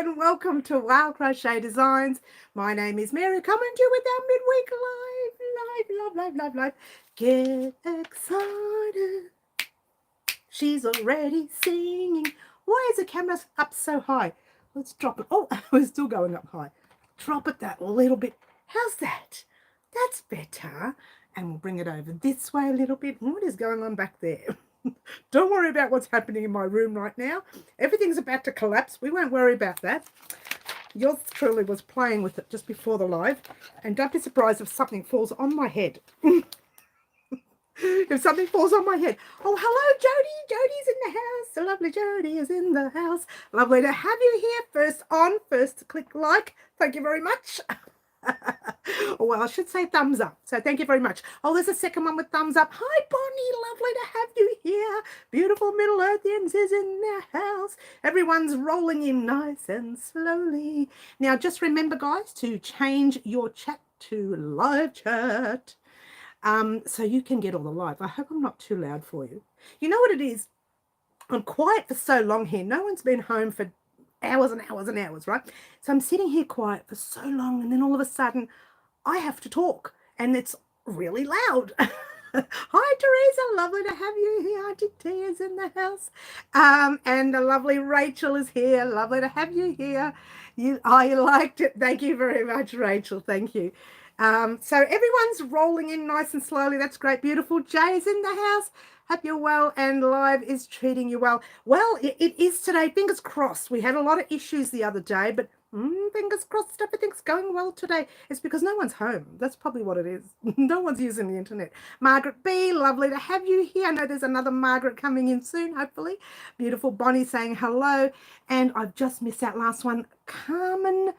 and welcome to Wow Crochet Designs. My name is Mary, coming to you with our midweek live. Get excited. She's already singing. Why is the camera up so high? Let's drop it. Oh, we're still going up high. Drop it that little bit. How's that? That's better. And we'll bring it over this way a little bit. What is going on back there? Don't worry about what's happening in my room right now. Everything's about to collapse. We won't worry about that. Yours truly was playing with it just before the live. And don't be surprised if something falls on my head. If something falls on my head. Oh, hello, Jody. Jody's in the house. The lovely Jody is in the house. Lovely to have you here. First on, first click like. Thank you very much. Well, I should say thumbs up. So thank you very much. Oh, there's a second one with thumbs up. Hi, Bonnie. Lovely to have you here. Beautiful Middle Earthians is in their house. Everyone's rolling in nice and slowly. Now, just remember, guys, to change your chat to live chat. So you can get all the live. I hope I'm not too loud for you. You know what it is? I'm quiet for so long here. No one's been home for hours and hours and hours, right? So I'm sitting here quiet for so long, and then all of a sudden I have to talk, and it's really loud. Hi, Teresa. Lovely to have you here. Auntie T is in the house. And the lovely Rachel is here. Lovely to have you here. I liked it. Thank you very much, Rachel. Thank you. So everyone's rolling in nice and slowly. That's great. Beautiful. Jay's in the house. Hope you're well and live is treating you well. Well, it is today. Fingers crossed. We had a lot of issues the other day, but fingers crossed everything's going well today. It's because no one's home. That's probably what it is. No one's using the internet. Margaret B, lovely to have you here. I know there's another Margaret coming in soon, hopefully. Beautiful Bonnie saying hello. And I've just missed that last one. Carmen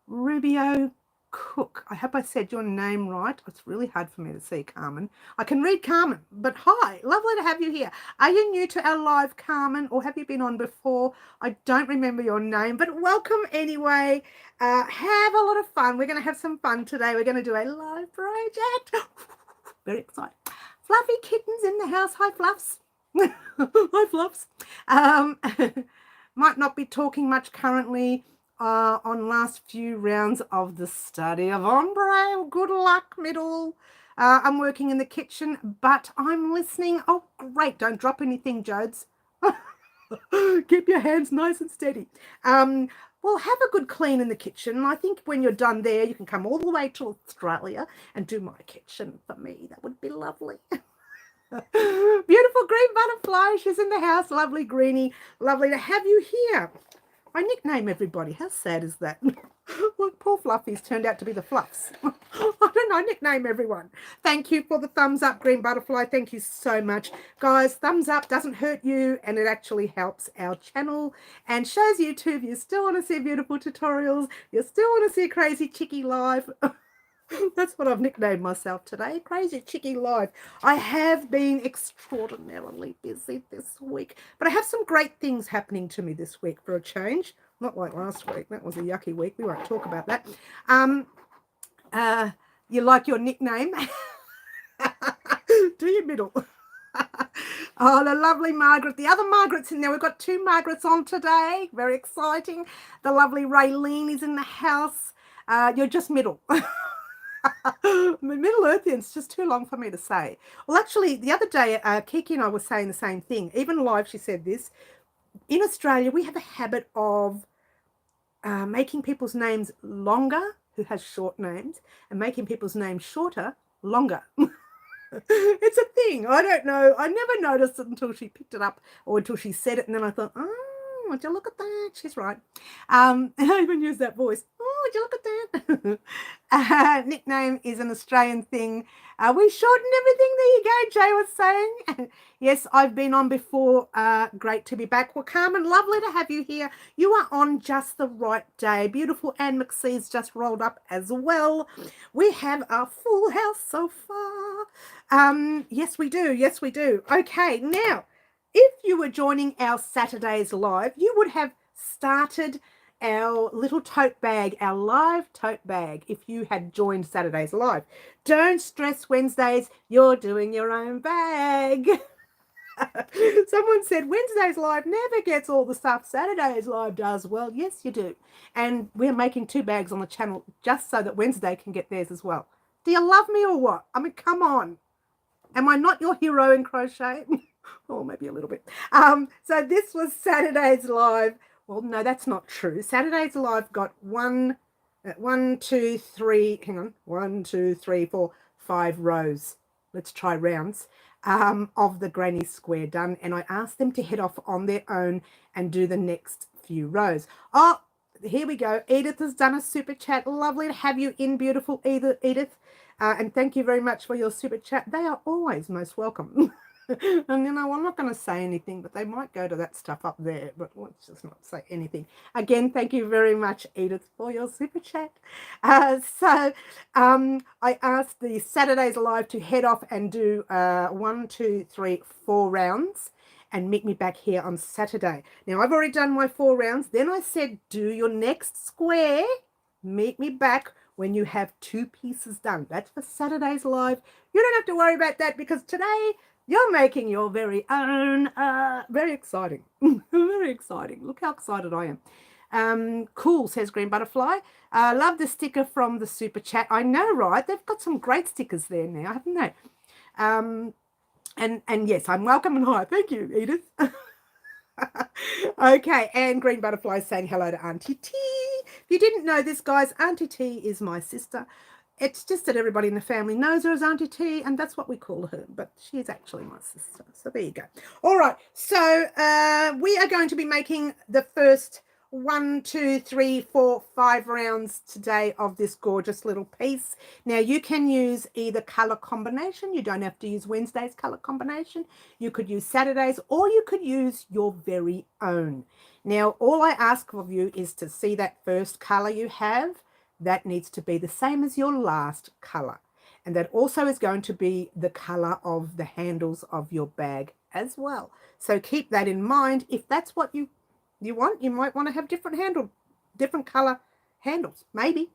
Rubio Cook. I hope I said your name right. It's really hard for me to see, Carmen. I can read Carmen, but hi, lovely to have you here. Are you new to our live, Carmen, or have you been on before? I don't remember your name, but welcome anyway. Have a lot of fun. We're going to have some fun today. We're going to do a live project. Very excited. Fluffy Kittens in the house. Hi, Fluffs. Hi, Fluffs. Might not be talking much currently. On last few rounds of the study of ombre. Good luck, middle. I'm working in the kitchen, but I'm listening. Oh, great. Don't drop anything, Jodes. Keep your hands nice and steady. Well, have a good clean in the kitchen. I think when you're done there, you can come all the way to Australia and do my kitchen for me. That would be lovely. Beautiful green butterfly. She's in the house. Lovely greenie. Lovely to have you here. I nickname everybody. How sad is that? Look, poor Fluffies turned out to be the Fluffs. I don't know. I nickname everyone. Thank you for the thumbs up, Green Butterfly. Thank you so much. Guys, thumbs up doesn't hurt you, and it actually helps our channel and shows YouTube you still want to see beautiful tutorials. You still want to see Crazy Chickie live. That's what I've nicknamed myself today, Crazy Chickie Live. I have been extraordinarily busy this week, but I have some great things happening to me this week for a change. Not like last week. That was a yucky week. We won't talk about that. You like your nickname? Do you, middle? Oh, the lovely Margaret. The other Margaret's in there. We've got two Margarets on today. Very exciting. The lovely Raylene is in the house. You're just middle. Middle Earthian's just too long for me to say. Well, actually, the other day, Kiki and I were saying the same thing. Even live, she said this. In Australia, we have a habit of making people's names longer, who has short names, and making people's names shorter, longer. It's a thing. I don't know. I never noticed it until she picked it up or until she said it, and then I thought, oh, would you look at that? She's right. I even use that voice. Oh, would you look at that? Nickname is an Australian thing. We shorten everything. There you go, Jay was saying. Yes, I've been on before. Great to be back. Well, Carmen, lovely to have you here. You are on just the right day. Beautiful Anne McSee's just rolled up as well. We have a full house so far. Yes, we do. Yes, we do. Okay, now, if you were joining our Saturdays live, you would have started our little tote bag, our live tote bag, if you had joined Saturdays live. Don't stress, Wednesdays, you're doing your own bag. Someone said Wednesday's live never gets all the stuff Saturday's live does. Well, yes, you do. And we're making 2 bags on the channel just so that Wednesday can get theirs as well. Do you love me or what? I mean, come on. Am I not your hero in crochet? Or maybe a little bit. So this was Saturday's live. Well, no, that's not true. Saturday's live got 1, 2, 3, hang on, 1, 2, 3, 4, 5 rows. Let's try rounds of the granny square done. And I asked them to head off on their own and do the next few rows. Oh, here we go. Edith has done a super chat. Lovely to have you in, beautiful Edith. And thank you very much for your super chat. They are always most welcome. And you know, I'm not going to say anything, but they might go to that stuff up there. But let's just not say anything. Again, thank you very much, Edith, for your super chat. I asked the Saturday's live to head off and do 1, 2, 3, 4 rounds and meet me back here on Saturday. Now, I've already done my 4 rounds. Then I said, do your next square. Meet me back when you have 2 pieces done. That's for Saturday's live. You don't have to worry about that because today you're making your very own. Very exciting. Very exciting. Look how excited I am. Cool, says Green Butterfly. Love the sticker from the super chat. I know, right? They've got some great stickers there now, haven't they? And yes, I'm welcome and hi. Thank you, Edith. Okay, and Green Butterfly is saying hello to Auntie T. If you didn't know this, guys, Auntie T is my sister. It's just that everybody in the family knows her as Auntie T, and that's what we call her, but she is actually my sister. So there you go. All right, so we are going to be making the first 1, 2, 3, 4, 5 rounds today of this gorgeous little piece. Now, you can use either color combination. You don't have to use Wednesday's color combination. You could use Saturday's, or you could use your very own. Now, all I ask of you is to see that first color you have. That needs to be the same as your last color. And that also is going to be the color of the handles of your bag as well. So keep that in mind. If that's what you want, you might want to have different color handles. Maybe.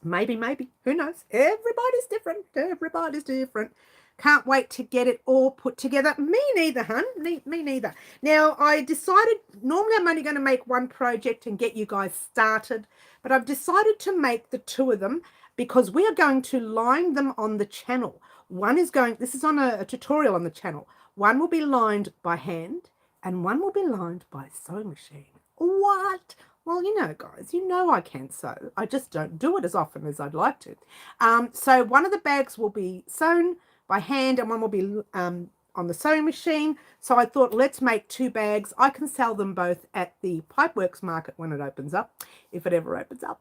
Who knows? Everybody's different. Everybody's different. Can't wait to get it all put together. Me neither, hun. Me neither. Now, I decided, normally I'm only going to make one project and get you guys started, but I've decided to make the 2 of them because we are going to line them on the channel. One is going, this is on a tutorial on the channel. One will be lined by hand and one will be lined by sewing machine. What? Well, you know, guys, you know I can sew. I just don't do it as often as I'd like to. So one of the bags will be sewn by hand and one will be on the sewing machine. So I thought, let's make 2 bags. I can sell them both at the Pipeworks market when it opens up, if it ever opens up.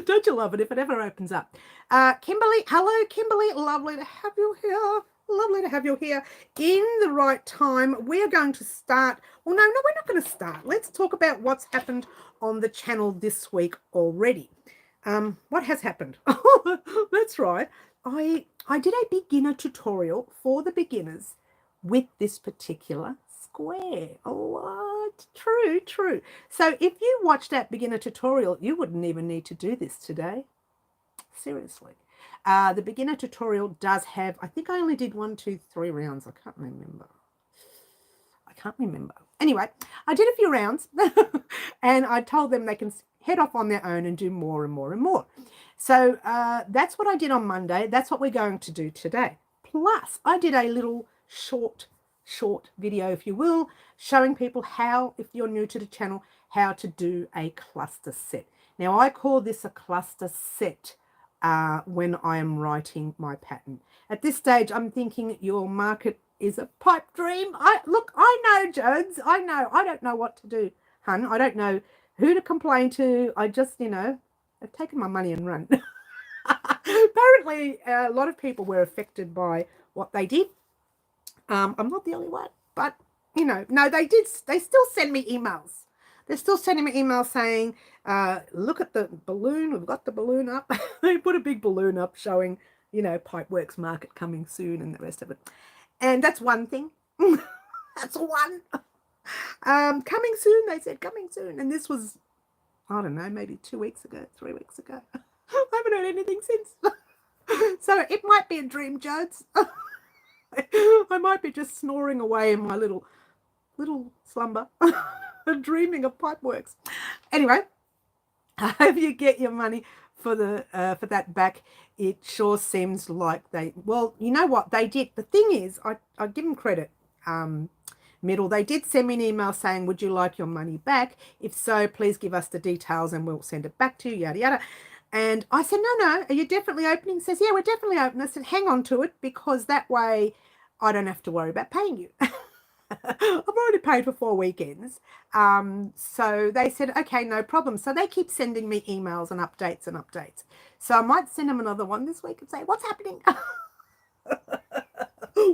Don't you love it if it ever opens up? Kimberly, hello, Kimberly. Lovely to have you here. Lovely to have you here in the right time. We're going to start. Well, no, we're not going to start. Let's talk about what's happened on the channel this week already. What has happened? That's right. I did a beginner tutorial for the beginners with this particular square. What? True. So if you watched that beginner tutorial, you wouldn't even need to do this today. Seriously. The beginner tutorial does have, I think I only did 1, 2, 3 rounds. I can't remember. Anyway, I did a few rounds and I told them they can head off on their own and do more and more and more. So that's what I did on Monday. That's what we're going to do today. Plus, I did a little short video, if you will, showing people how, if you're new to the channel, how to do a cluster set. Now, I call this a cluster set when I am writing my pattern. At this stage, I'm thinking your market is a pipe dream. I know, Jones. I know. I don't know what to do, hun. I don't know who to complain to. I just, I've taken my money and run. Apparently, a lot of people were affected by what they did. I'm not the only one, but, no, they did. They still send me emails. They're still sending me emails saying, look at the balloon. We've got the balloon up. They put a big balloon up showing, Pipeworks market coming soon and the rest of it. And that's one thing. That's one. Coming soon, they said, coming soon. And this was, I don't know, maybe 2 weeks ago, 3 weeks ago. I haven't heard anything since. So it might be a dream, Jodes. I might be just snoring away in my little slumber, dreaming of pipeworks. Anyway, I hope you get your money for that back. It sure seems like they, well, you know what they did. The thing is, I give them credit. Middle, they did send me an email saying, would you like your money back? If so, please give us the details and we'll send it back to you, yada yada. And I said, no, are you definitely opening? He says, yeah, we're definitely open. I said, hang on to it, because that way I don't have to worry about paying you. I've already paid for 4 weekends. So they said, okay, no problem. So they keep sending me emails and updates and updates. So I might send them another one this week and say, what's happening?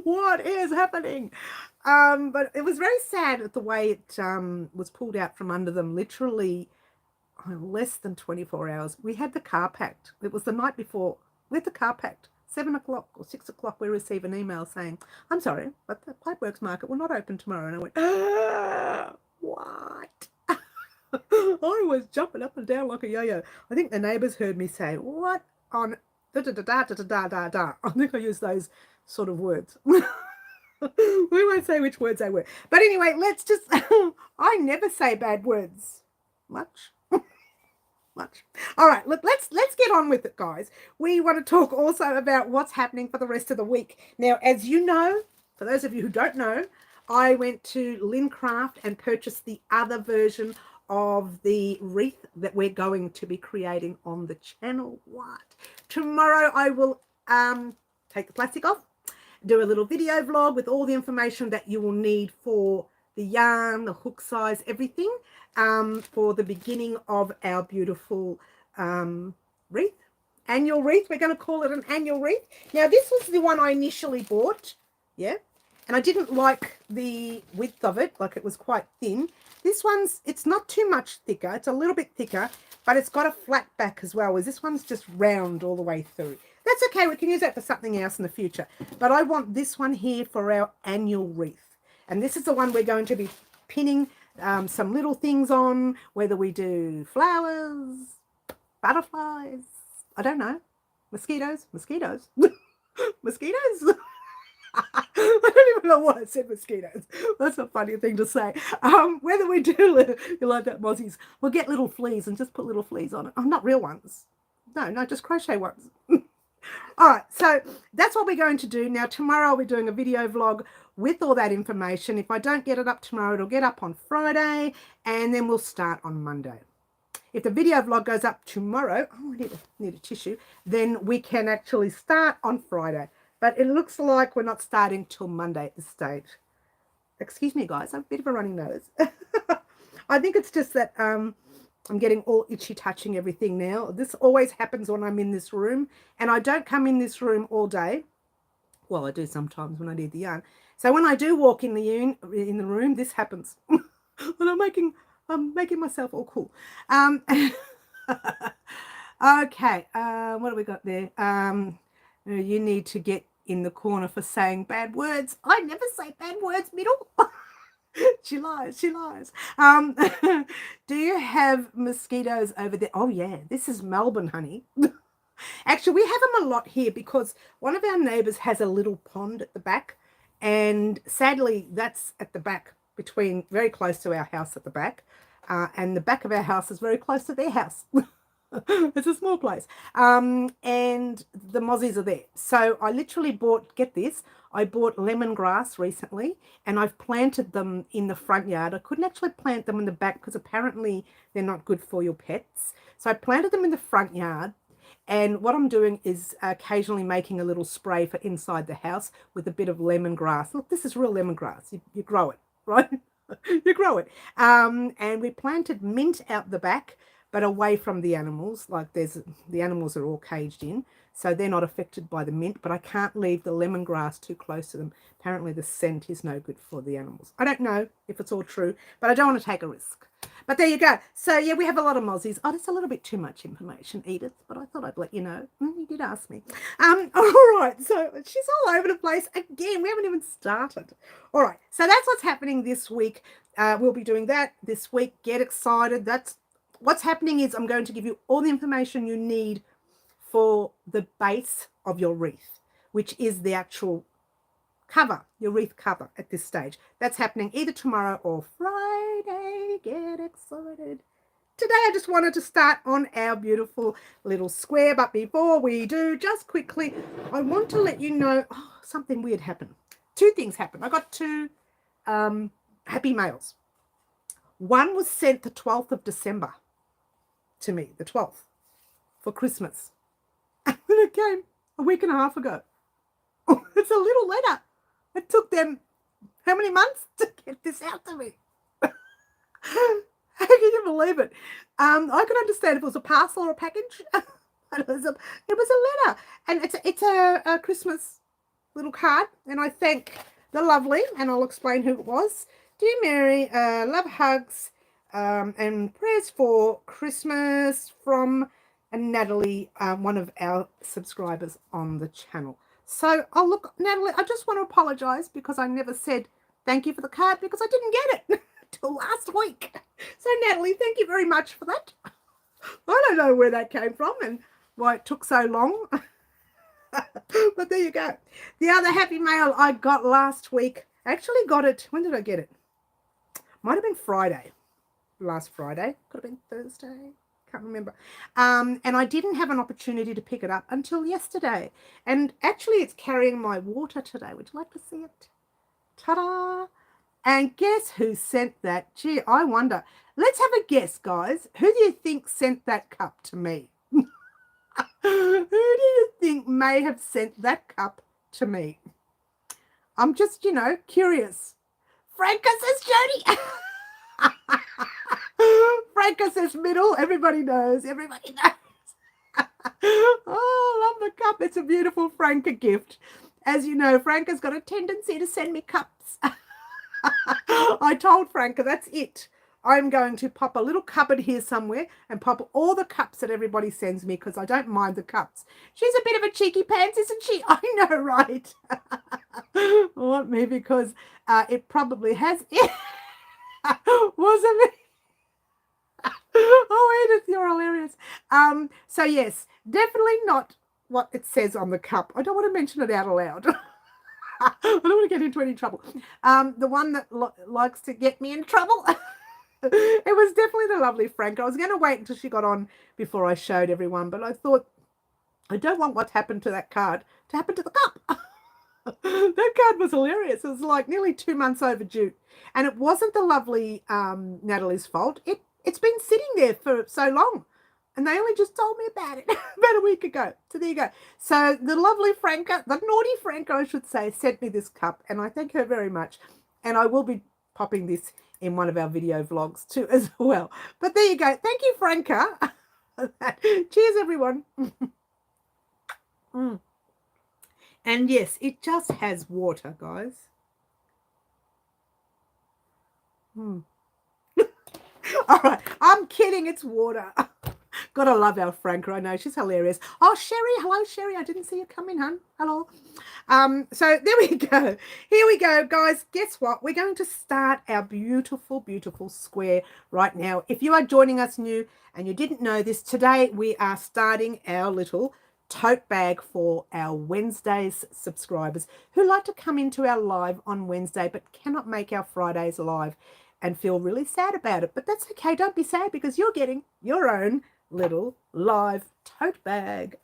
What is happening? But it was very sad at the way it was pulled out from under them, literally less than 24 hours. We had the car packed. It was the night before. We had the car packed. 7 o'clock or 6 o'clock, we receive an email saying, I'm sorry, but the Pipeworks market will not open tomorrow. And I went, what? I was jumping up and down like a yo-yo. I think the neighbours heard me say, what on da-da-da-da-da-da-da-da. I think I used those sort of words. We won't say which words they were. But anyway, let's just, I never say bad words. Much. All right, look, let's get on with it, guys. We want to talk also about what's happening for the rest of the week. Now, as you know, for those of you who don't know, I went to Lincraft and purchased the other version of the wreath that we're going to be creating on the channel. What? Tomorrow I will take the plastic off, do a little video vlog with all the information that you will need for the yarn, the hook size, everything, for the beginning of our beautiful wreath, annual wreath. We're going to call it an annual wreath. Now, this was the one I initially bought, yeah, and I didn't like the width of it, like it was quite thin. This one's, it's not too much thicker, it's a little bit thicker, but it's got a flat back as well, whereas this one's just round all the way through. That's okay, we can use that for something else in the future, but I want this one here for our annual wreath. And this is the one we're going to be pinning some little things on, whether we do flowers, butterflies, I don't know, mosquitoes. Mosquitoes. I don't even know why I said mosquitoes. That's a funny thing to say. Whether we do, you like that, mozzies, we'll get little fleas and just put little fleas on it. Oh, not real ones. No, just crochet ones. All right, so that's what we're going to do. Now, tomorrow I'll be doing a video vlog with all that information. If I don't get it up tomorrow, it'll get up on Friday, and then we'll start on Monday. If the video vlog goes up tomorrow, oh, I need a tissue, then we can actually start on Friday. But it looks like we're not starting till Monday at this stage. Excuse me, guys, I have a bit of a runny nose. I think it's just that I'm getting all itchy touching everything now. This always happens when I'm in this room, and I don't come in this room all day. Well, I do sometimes when I need the yarn. So when I do walk in the room, this happens. And I'm making myself all cool. Okay, what do we got there? You need to get in the corner for saying bad words. I never say bad words, Middle. She lies. Do you have mosquitoes over there? Oh yeah, this is Melbourne, honey. Actually, we have them a lot here because one of our neighbours has a little pond at the back, and sadly that's at the back, between, very close to our house at the back, and the back of our house is very close to their house. It's a small place, and the mozzies are there. So I literally bought, get this, I bought lemongrass recently, and I've planted them in the front yard. I couldn't actually plant them in the back because apparently they're not good for your pets. So I planted them in the front yard, and what I'm doing is occasionally making a little spray for inside the house with a bit of lemongrass. Look, this is real lemongrass. You grow it, right? You grow it. And we planted mint out the back, but away from the animals. Like the animals are all caged in, so they're not affected by the mint, but I can't leave the lemongrass too close to them. Apparently the scent is no good for the animals. I don't know if it's all true, but I don't want to take a risk. But there you go. So yeah, we have a lot of mozzies. Oh, that's a little bit too much information, Edith, but I thought I'd let you know. You did ask me. All right, so she's all over the place. Again, we haven't even started. All right, so that's what's happening this week. We'll be doing that this week. Get excited. That's what's happening. Is I'm going to give you all the information you need for the base of your wreath, which is the actual cover, your wreath cover at this stage. That's happening either tomorrow or Friday. Get excited. Today I just wanted to start on our beautiful little square, but before we do, just quickly, I want to let you know something weird happened. Two things happened. I got two happy mails. One was sent the 12th of December to me, the 12th, for Christmas. And then it came a week and a half ago. It's a little letter. It took them how many months to get this out to me? How can you believe it? I could understand if it was a parcel or a package. It was a letter. And it's a Christmas little card. And I thank the lovely, and I'll explain who it was. Dear Mary, love, hugs, and prayers for Christmas from Natalie, one of our subscribers on the channel. So, oh look, Natalie, I just want to apologise because I never said thank you for the card because I didn't get it till last week. So, Natalie, thank you very much for that. I don't know where that came from and why it took so long. But there you go. The other happy mail I got last week, I actually got it, when did I get it? Might have been Friday, last Friday. Could have been Thursday. Can't remember. And I didn't have an opportunity to pick it up until yesterday. And actually it's carrying my water today. Would you like to see it? Ta-da! And guess who sent that? Gee, I wonder. Let's have a guess, guys. Who do you think sent that cup to me? Who do you think may have sent that cup to me? I'm just, curious. Franca says Jody. Franca says middle. Everybody knows. Everybody knows. Oh, I love the cup. It's a beautiful Franca gift. As you know, Franca's got a tendency to send me cups. I told Franca, that's it. I'm going to pop a little cupboard here somewhere and pop all the cups that everybody sends me because I don't mind the cups. She's a bit of a cheeky pants, isn't she? I know, right? Want me because it probably has. Wasn't it? Oh, Edith, you're hilarious. So yes, definitely not what it says on the cup. I don't want to mention it out aloud. I don't want to get into any trouble. The one that likes to get me in trouble. It was definitely the lovely Franca. I was going to wait until she got on before I showed everyone, but I thought I don't want what happened to that card to happen to the cup. That card was hilarious. It was like nearly 2 months overdue. And it wasn't the lovely Natalie's fault. It's been sitting there for so long. And they only just told me about it about a week ago. So there you go. So the lovely Franca, the naughty Franca, I should say, sent me this cup. And I thank her very much. And I will be popping this in one of our video vlogs too as well. But there you go. Thank you, Franca. Cheers, everyone. And yes, it just has water, guys. All right, I'm kidding. It's water. Gotta love our Franca. I know she's hilarious. Oh, Sherry. Hello, Sherry. I didn't see you coming, hun. Hello. So there we go. Here we go, guys. Guess what? We're going to start our beautiful, beautiful square right now. If you are joining us new and you didn't know this, today we are starting our little tote bag for our Wednesdays subscribers who like to come into our live on Wednesday but cannot make our Fridays live and feel really sad about it. But that's okay. Don't be sad because you're getting your own little live tote bag.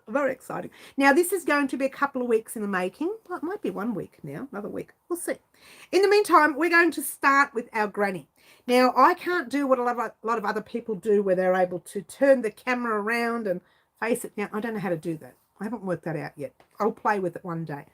Very exciting. Now, this is going to be a couple of weeks in the making. Well, it might be 1 week now, another week. We'll see. In the meantime, we're going to start with our granny. Now, I can't do what a lot of other people do where they're able to turn the camera around and face it. Now, I don't know how to do that. I haven't worked that out yet. I'll play with it one day.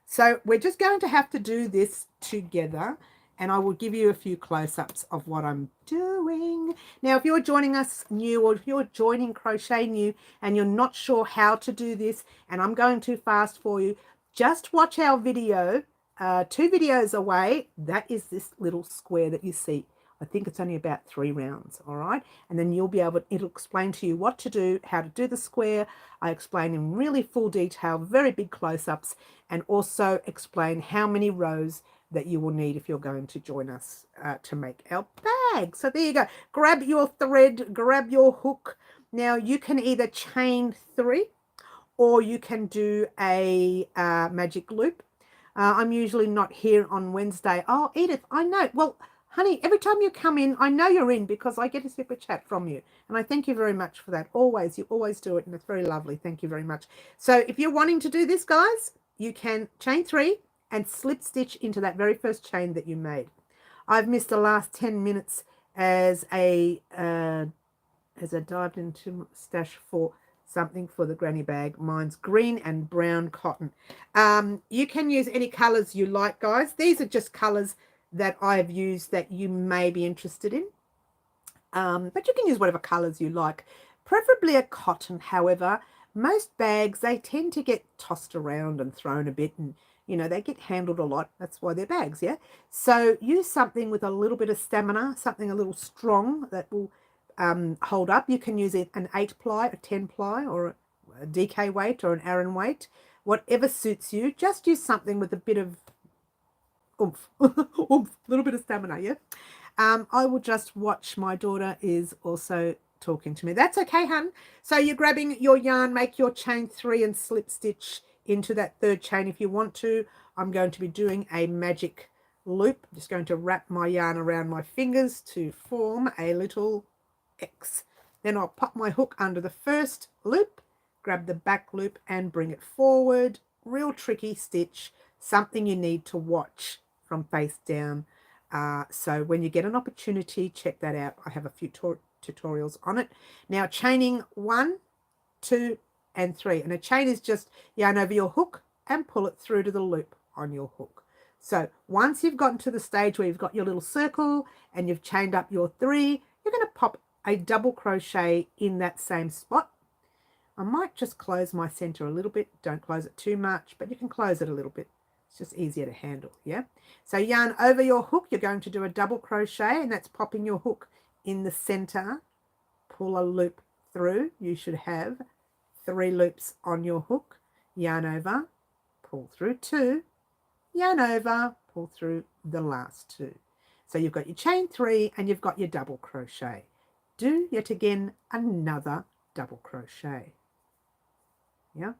So we're just going to have to do this together. And I will give you a few close-ups of what I'm doing. Now, if you're joining us new or if you're joining Crochet new and you're not sure how to do this and I'm going too fast for you, just watch our video 2 videos away. That is this little square that you see. I think it's only about 3 rounds, all right? And then you'll be able, it'll explain to you what to do, how to do the square. I explain in really full detail, very big close-ups, and also explain how many rows that you will need if you're going to join us to make our bag. So there you go. Grab your thread, grab your hook. Now you can either chain 3 or you can do a magic loop. I'm usually not here on Wednesday. Oh, Edith, I know. Well, honey, every time you come in, I know you're in because I get a super chat from you. And I thank you very much for that. Always, you always do it. And it's very lovely. Thank you very much. So if you're wanting to do this, guys, you can chain 3 and slip stitch into that very first chain that you made. I've missed the last 10 minutes as I dived into stash for something for the granny bag. Mine's green and brown cotton. You can use any colors you like, guys. These are just colors that I've used that you may be interested in. But you can use whatever colors you like, preferably a cotton. However, most bags, they tend to get tossed around and thrown a bit, and you know, they get handled a lot. That's why they're bags, yeah? So use something with a little bit of stamina, something a little strong that will hold up. You can use it an 8-ply, a 10-ply, or a DK weight or an Aran weight, whatever suits you. Just use something with a bit of oomph, oomph, a little bit of stamina, yeah? I will just watch. My daughter is also talking to me. That's okay, hun. So you're grabbing your yarn, make your chain 3 and slip stitch into that third chain if you want to. I'm going to be doing a magic loop. I'm just going to wrap my yarn around my fingers to form a little X. Then I'll pop my hook under the first loop, grab the back loop and bring it forward. Real tricky stitch, something you need to watch from face down. So when you get an opportunity, check that out. I have a few tutorials on it. Now chaining 1, 2 and 3, and a chain is just yarn over your hook and pull it through to the loop on your hook. So once you've gotten to the stage where you've got your little circle and you've chained up your 3, you're going to pop a double crochet in that same spot. I might just close my center a little bit. Don't close it too much, but you can close it a little bit. It's just easier to handle, yeah? So yarn over your hook, you're going to do a double crochet, and that's popping your hook in the center. Pull a loop through. You should have 3 loops on your hook. Yarn over, pull through 2, yarn over, pull through the last 2. So you've got your chain 3 and you've got your double crochet. Do yet again another double crochet. Yeah.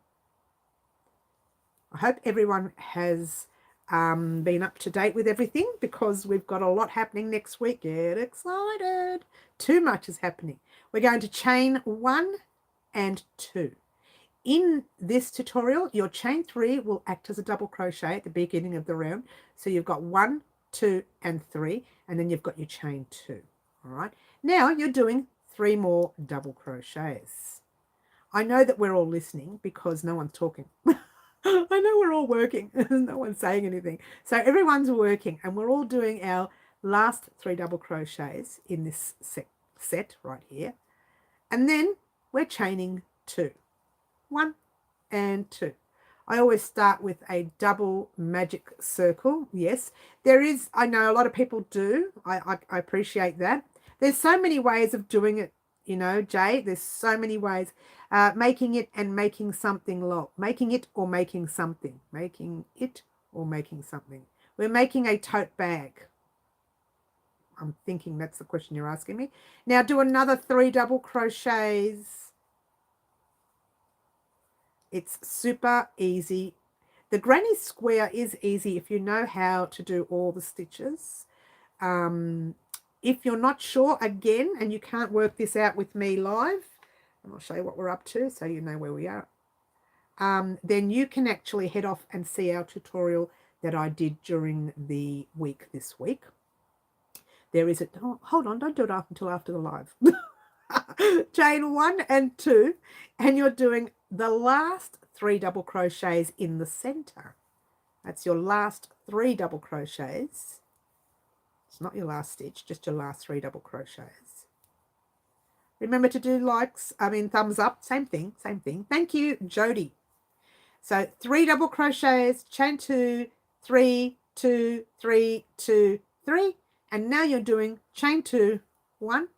I hope everyone has been up to date with everything, because we've got a lot happening next week. Get excited. Too much is happening. We're going to chain 1 and 2. In this tutorial, your chain 3 will act as a double crochet at the beginning of the round. So you've got 1, 2 and 3, and then you've got your chain 2. All right. Now you're doing 3 more double crochets. I know that we're all listening because no one's talking. I know we're all working. No one's saying anything. So everyone's working, and we're all doing our last 3 double crochets in this set right here. And then we're chaining 2. 1 and 2. I always start with a double magic circle. Yes, there is. I know a lot of people do. I appreciate that. There's so many ways of doing it, you know, Jay. There's so many ways. Making it and making something long. Making it or making something. Making it or making something. We're making a tote bag. I'm thinking that's the question you're asking me. Now do another 3 double crochets. It's super easy. The granny square is easy if you know how to do all the stitches. If you're not sure, again, and you can't work this out with me live, and I'll show you what we're up to so you know where we are, then you can actually head off and see our tutorial that I did during the week this week. There is a, oh, hold on, don't do it until after the live. Chain 1 and 2, and you're doing the last 3 double crochets in the center. That's your last 3 double crochets. It's not your last stitch, just your last 3 double crochets. Remember to do thumbs up, same thing. Thank you, Jody. So 3 double crochets, chain 2, 3, 2, 3, 2, 3, and now you're doing chain 2, 1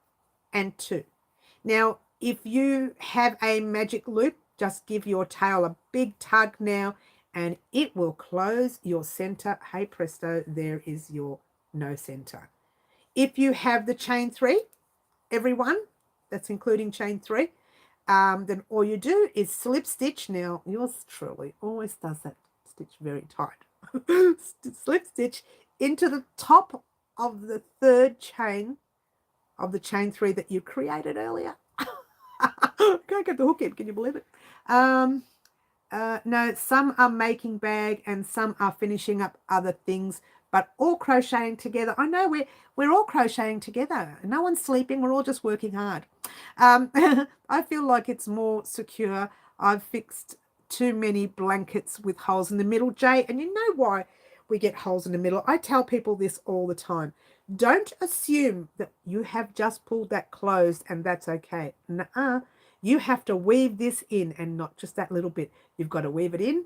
and 2. Now, if you have a magic loop, just give your tail a big tug now, and it will close your center. Hey presto, there is your no center. If you have the chain 3, everyone, that's including chain 3, then all you do is slip stitch. Now, yours truly always does that stitch very tight. slip stitch into the top of the third chain of the chain 3 that you created earlier. Can't get the hook in, can you believe it? No, some are making bag and some are finishing up other things, but all crocheting together. I know we're all crocheting together. No one's sleeping. We're all just working hard. I feel like it's more secure. I've fixed too many blankets with holes in the middle, Jay, and you know why we get holes in the middle. I tell people this all the time. Don't assume that you have just pulled that closed and that's okay. Nuh-uh. You have to weave this in, and not just that little bit. You've got to weave it in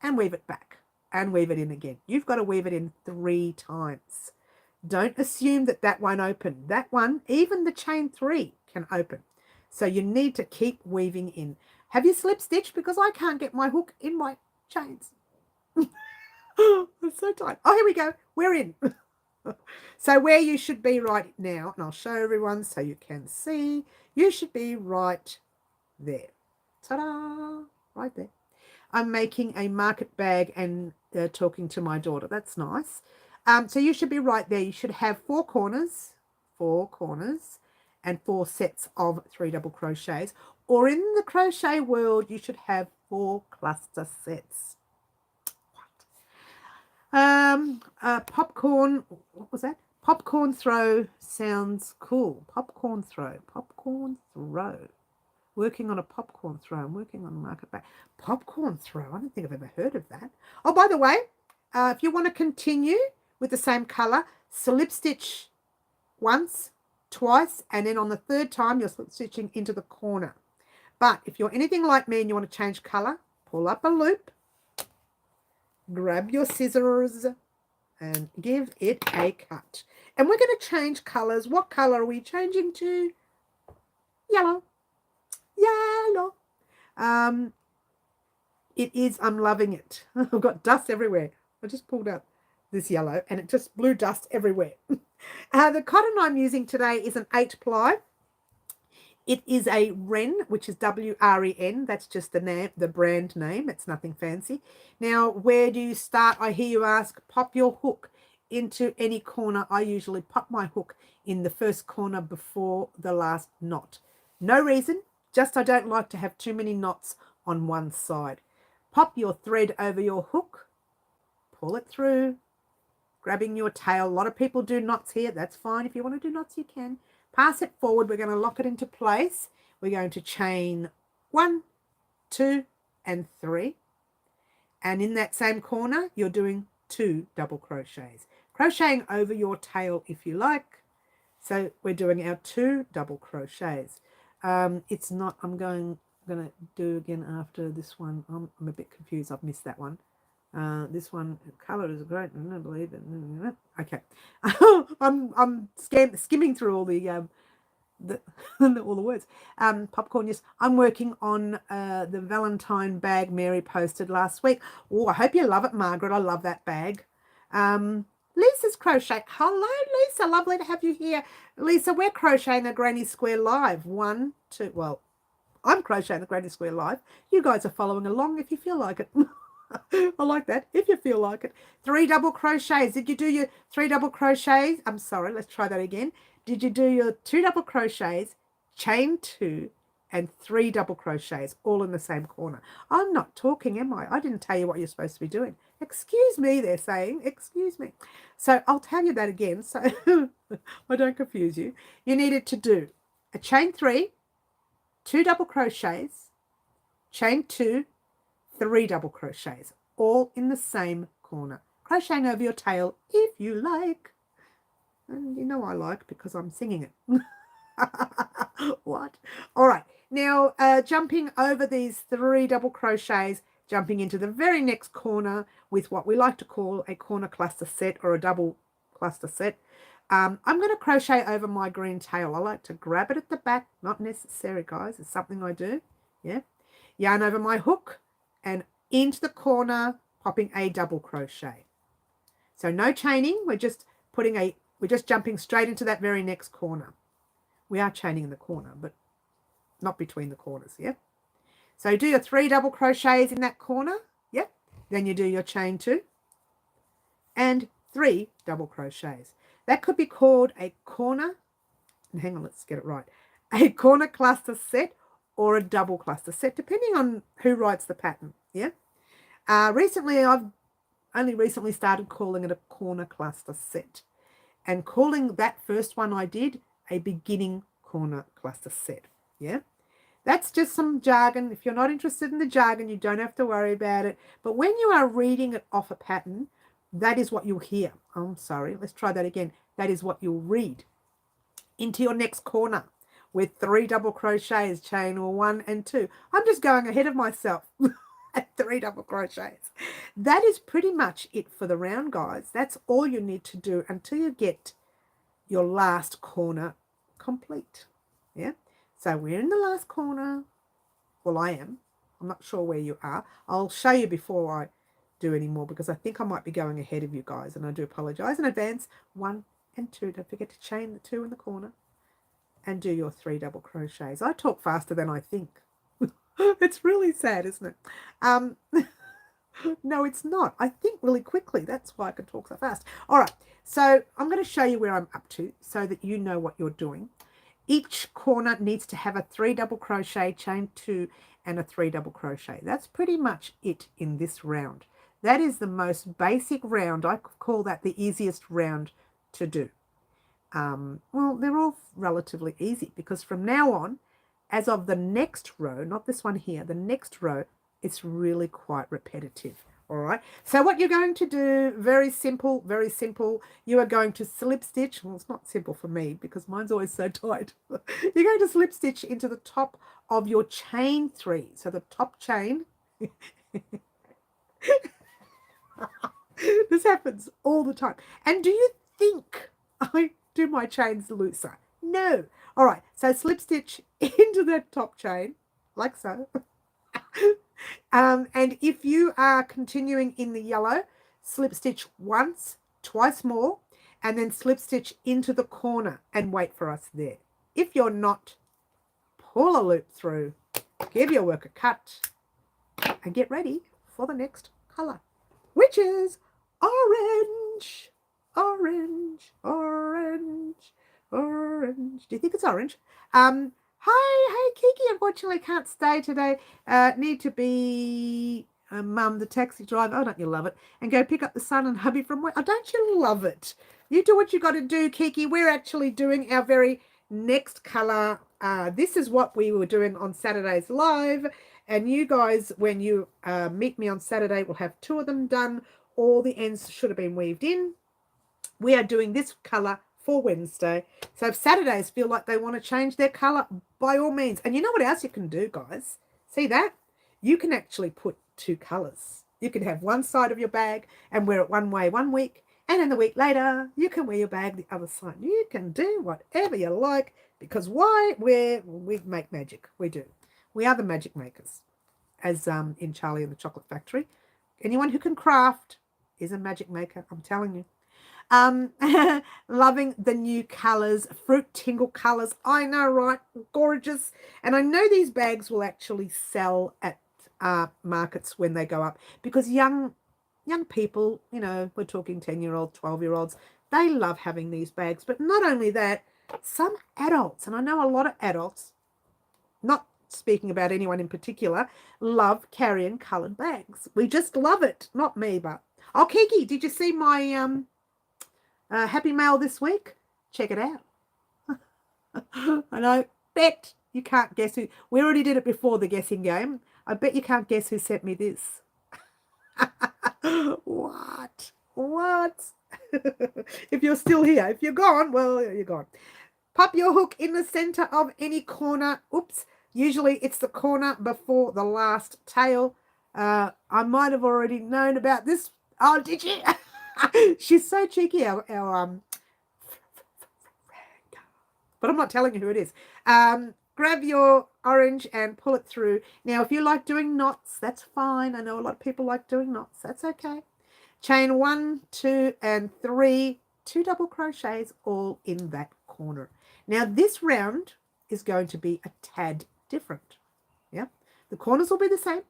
and weave it back and weave it in again. You've got to weave it in 3 times. Don't assume that that won't open. That one, even the chain 3 can open. So you need to keep weaving in. Have you slip stitched? Because I can't get my hook in my chains. It's so tight. Oh, here we go. We're in. So where you should be right now, and I'll show everyone so you can see, you should be right there. Ta-da! Right there. I'm making a market bag and talking to my daughter. That's nice. So you should be right there. You should have 4 corners, and 4 sets of 3 double crochets. Or in the crochet world, you should have 4 cluster sets. Popcorn, what was that? Popcorn throw sounds cool. Popcorn throw. Working on a popcorn throw. I'm working on a market bag. Popcorn throw. I don't think I've ever heard of that. Oh, by the way, if you want to continue with the same color, slip stitch once, twice, and then on the 3rd time, you're slip stitching into the corner. But if you're anything like me and you want to change color, pull up a loop, grab your scissors, and give it a cut. And we're going to change colors. What color are we changing to? Yellow. Yellow. It is, I'm loving it. I've got dust everywhere. I just pulled out this yellow and it just blew dust everywhere. The cotton I'm using today is an 8-ply. It is a Wren, which is W-R-E-N. That's just the name, the brand name. It's nothing fancy. Now, where do you start? I hear you ask, pop your hook into any corner. I usually pop my hook in the first corner before the last knot. No reason, just I don't like to have too many knots on one side. Pop your thread over your hook, pull it through, grabbing your tail. A lot of people do knots here. That's fine. If you want to do knots, you can. Pass it forward. We're going to lock it into place. We're going to chain 1, 2, and 3. And in that same corner, you're doing 2 double crochets. Crocheting over your tail if you like. So we're doing our 2 double crochets. It's not, I'm going to do again after this one. I'm a bit confused. I've missed that one. This one, color is great. I don't believe it. Okay. I'm skimming through all the all the words. Popcorn, yes. I'm working on the Valentine bag Mary posted last week. Oh, I hope you love it, Margaret. I love that bag. Lisa's crochet. Hello, Lisa. Lovely to have you here. Lisa, we're crocheting the Granny Square Live. 1, 2. Well, I'm crocheting the Granny Square Live. You guys are following along if you feel like it. I like that. If you feel like it. 3 double crochets. Did you do your 3 double crochets? I'm sorry. Let's try that again. Did you do your 2 double crochets, chain 2, and 3 double crochets all in the same corner? I'm not talking, am I? I didn't tell you what you're supposed to be doing. Excuse me, they're saying. Excuse me. So I'll tell you that again so I don't confuse you. You needed to do a chain 3, 2 double crochets, chain 2, 3 double crochets, all in the same corner. Crocheting over your tail if you like. And you know I like because I'm singing it. What? All right. Now, jumping over these 3 double crochets, jumping into the very next corner with what we like to call a corner cluster set or a double cluster set. I'm going to crochet over my green tail. I like to grab it at the back. Not necessary, guys. It's something I do. Yeah. Yarn over my hook and into the corner, popping a double crochet. So no chaining. We're just jumping straight into that very next corner. We are chaining in the corner, but not between the corners, yeah? So do your 3 double crochets in that corner, yeah? Then you do your chain 2, and 3 double crochets. That could be called a corner, and hang on, let's get it right, a corner cluster set or a double cluster set, depending on who writes the pattern. Yeah. Recently, I've only recently started calling it a corner cluster set, and calling that first one I did a beginning corner cluster set. Yeah. That's just some jargon. If you're not interested in the jargon, you don't have to worry about it. But when you are reading it off a pattern, that is what you'll hear. I'm sorry, let's try that again. That is what you'll read into your next corner with 3 double crochets, chain 1 and 2. I'm just going ahead of myself at 3 double crochets. That is pretty much it for the round, guys. That's all you need to do until you get your last corner complete. Yeah. So we're in the last corner. Well, I am. I'm not sure where you are. I'll show you before I do any more because I think I might be going ahead of you guys, and I do apologize in advance. 1 and 2. Don't forget to chain the 2 in the corner and do your 3 double crochets. I talk faster than I think. It's really sad, isn't it? No, it's not. I think really quickly. That's why I can talk so fast. All right. So I'm going to show you where I'm up to so that you know what you're doing. Each corner needs to have a 3 double crochet, chain 2 and a 3 double crochet. That's pretty much it in this round. That is the most basic round. I call that the easiest round to do. Well, they're all relatively easy because from now on, as of the next row, not this one here, the next row, it's really quite repetitive. All right. So what you're going to do, very simple, very simple. You are going to slip stitch. Well, it's not simple for me because mine's always so tight. You're going to slip stitch into the top of your chain 3. So the top chain. This happens all the time. And do you think I do my chains looser? No. All right. So slip stitch into that top chain like so. And if you are continuing in the yellow, slip stitch once, twice more, and then slip stitch into the corner and wait for us there. If you're not, pull a loop through, give your work a cut, and get ready for the next color, which is orange, orange, orange, orange. Do you think it's orange? Hi, Kiki. Unfortunately, can't stay today. Need to be Mum, the taxi driver. Oh, don't you love it? And go pick up the son and hubby from work. Oh, don't you love it? You do what you got to do, Kiki. We're actually doing our very next color. This is what we were doing on Saturday's live. And you guys, when you meet me on Saturday, will have 2 of them done. All the ends should have been weaved in. We are doing this color for Wednesday. So if Saturdays feel like they want to change their color, by all means. And you know what else you can do, guys? See that? You can actually put 2 colors. You can have one side of your bag and wear it one way one week, and then the week later you can wear your bag the other side. You can do whatever you like because why? We make magic. We do. We are the magic makers, as in Charlie and the Chocolate Factory. Anyone who can craft is a magic maker, I'm telling you. Loving the new colors, fruit tingle colors. I know, right? Gorgeous. And I know these bags will actually sell at markets when they go up because young people, you know, we're talking 10-year-olds, 12-year-olds, they love having these bags. But not only that, some adults, and I know a lot of adults, not speaking about anyone in particular, love carrying colored bags. We just love it. Not me, but oh, Kiki, did you see my Happy Mail this week? Check it out. And I bet you can't guess who. We already did it before the guessing game. I bet you can't guess who sent me this. What? If you're still here. If you're gone, well, you're gone. Pop your hook in the center of any corner. Oops. Usually it's the corner before the last tail. I might have already known about this. Oh, did you? She's so cheeky, our but I'm not telling you who it is. Grab your orange and pull it through. Now, if you like doing knots, that's fine. I know a lot of people like doing knots. That's okay. Chain 1, 2, and 3, 2 double crochets all in that corner. Now, this round is going to be a tad different. Yeah, the corners will be the same.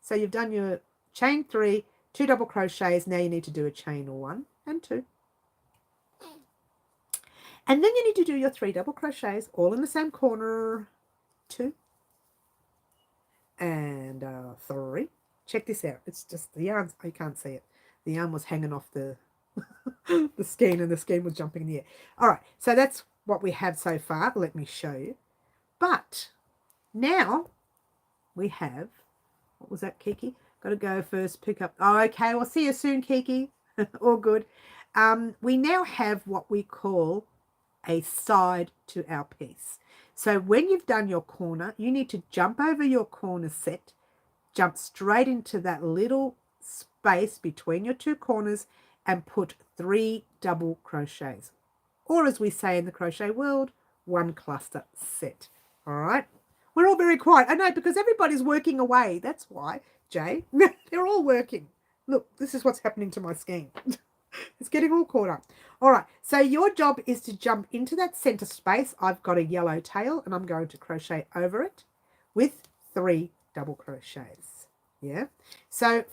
So you've done your chain 3, 2 double crochets. Now you need to do a chain or 1 and 2. And then you need to do your 3 double crochets all in the same corner. 2 and 3. Check this out. It's just the yarn. You can't see it. The yarn was hanging off the the skein, and the skein was jumping in the air. All right, so that's what we have so far. Let me show you. But now we have, what was that, Kiki? Got to go first, pick up. Oh, okay, we'll see you soon, Kiki. All good. We now have what we call a side to our piece. So when you've done your corner, you need to jump over your corner set, jump straight into that little space between your 2 corners and put 3 double crochets. Or as we say in the crochet world, 1 cluster set. All right. We're all very quiet. I know, because everybody's working away. That's why, Jay. They're all working. Look, this is what's happening to my skein. It's getting all caught up. All right. So your job is to jump into that center space. I've got a yellow tail and I'm going to crochet over it with 3 double crochets. Yeah. So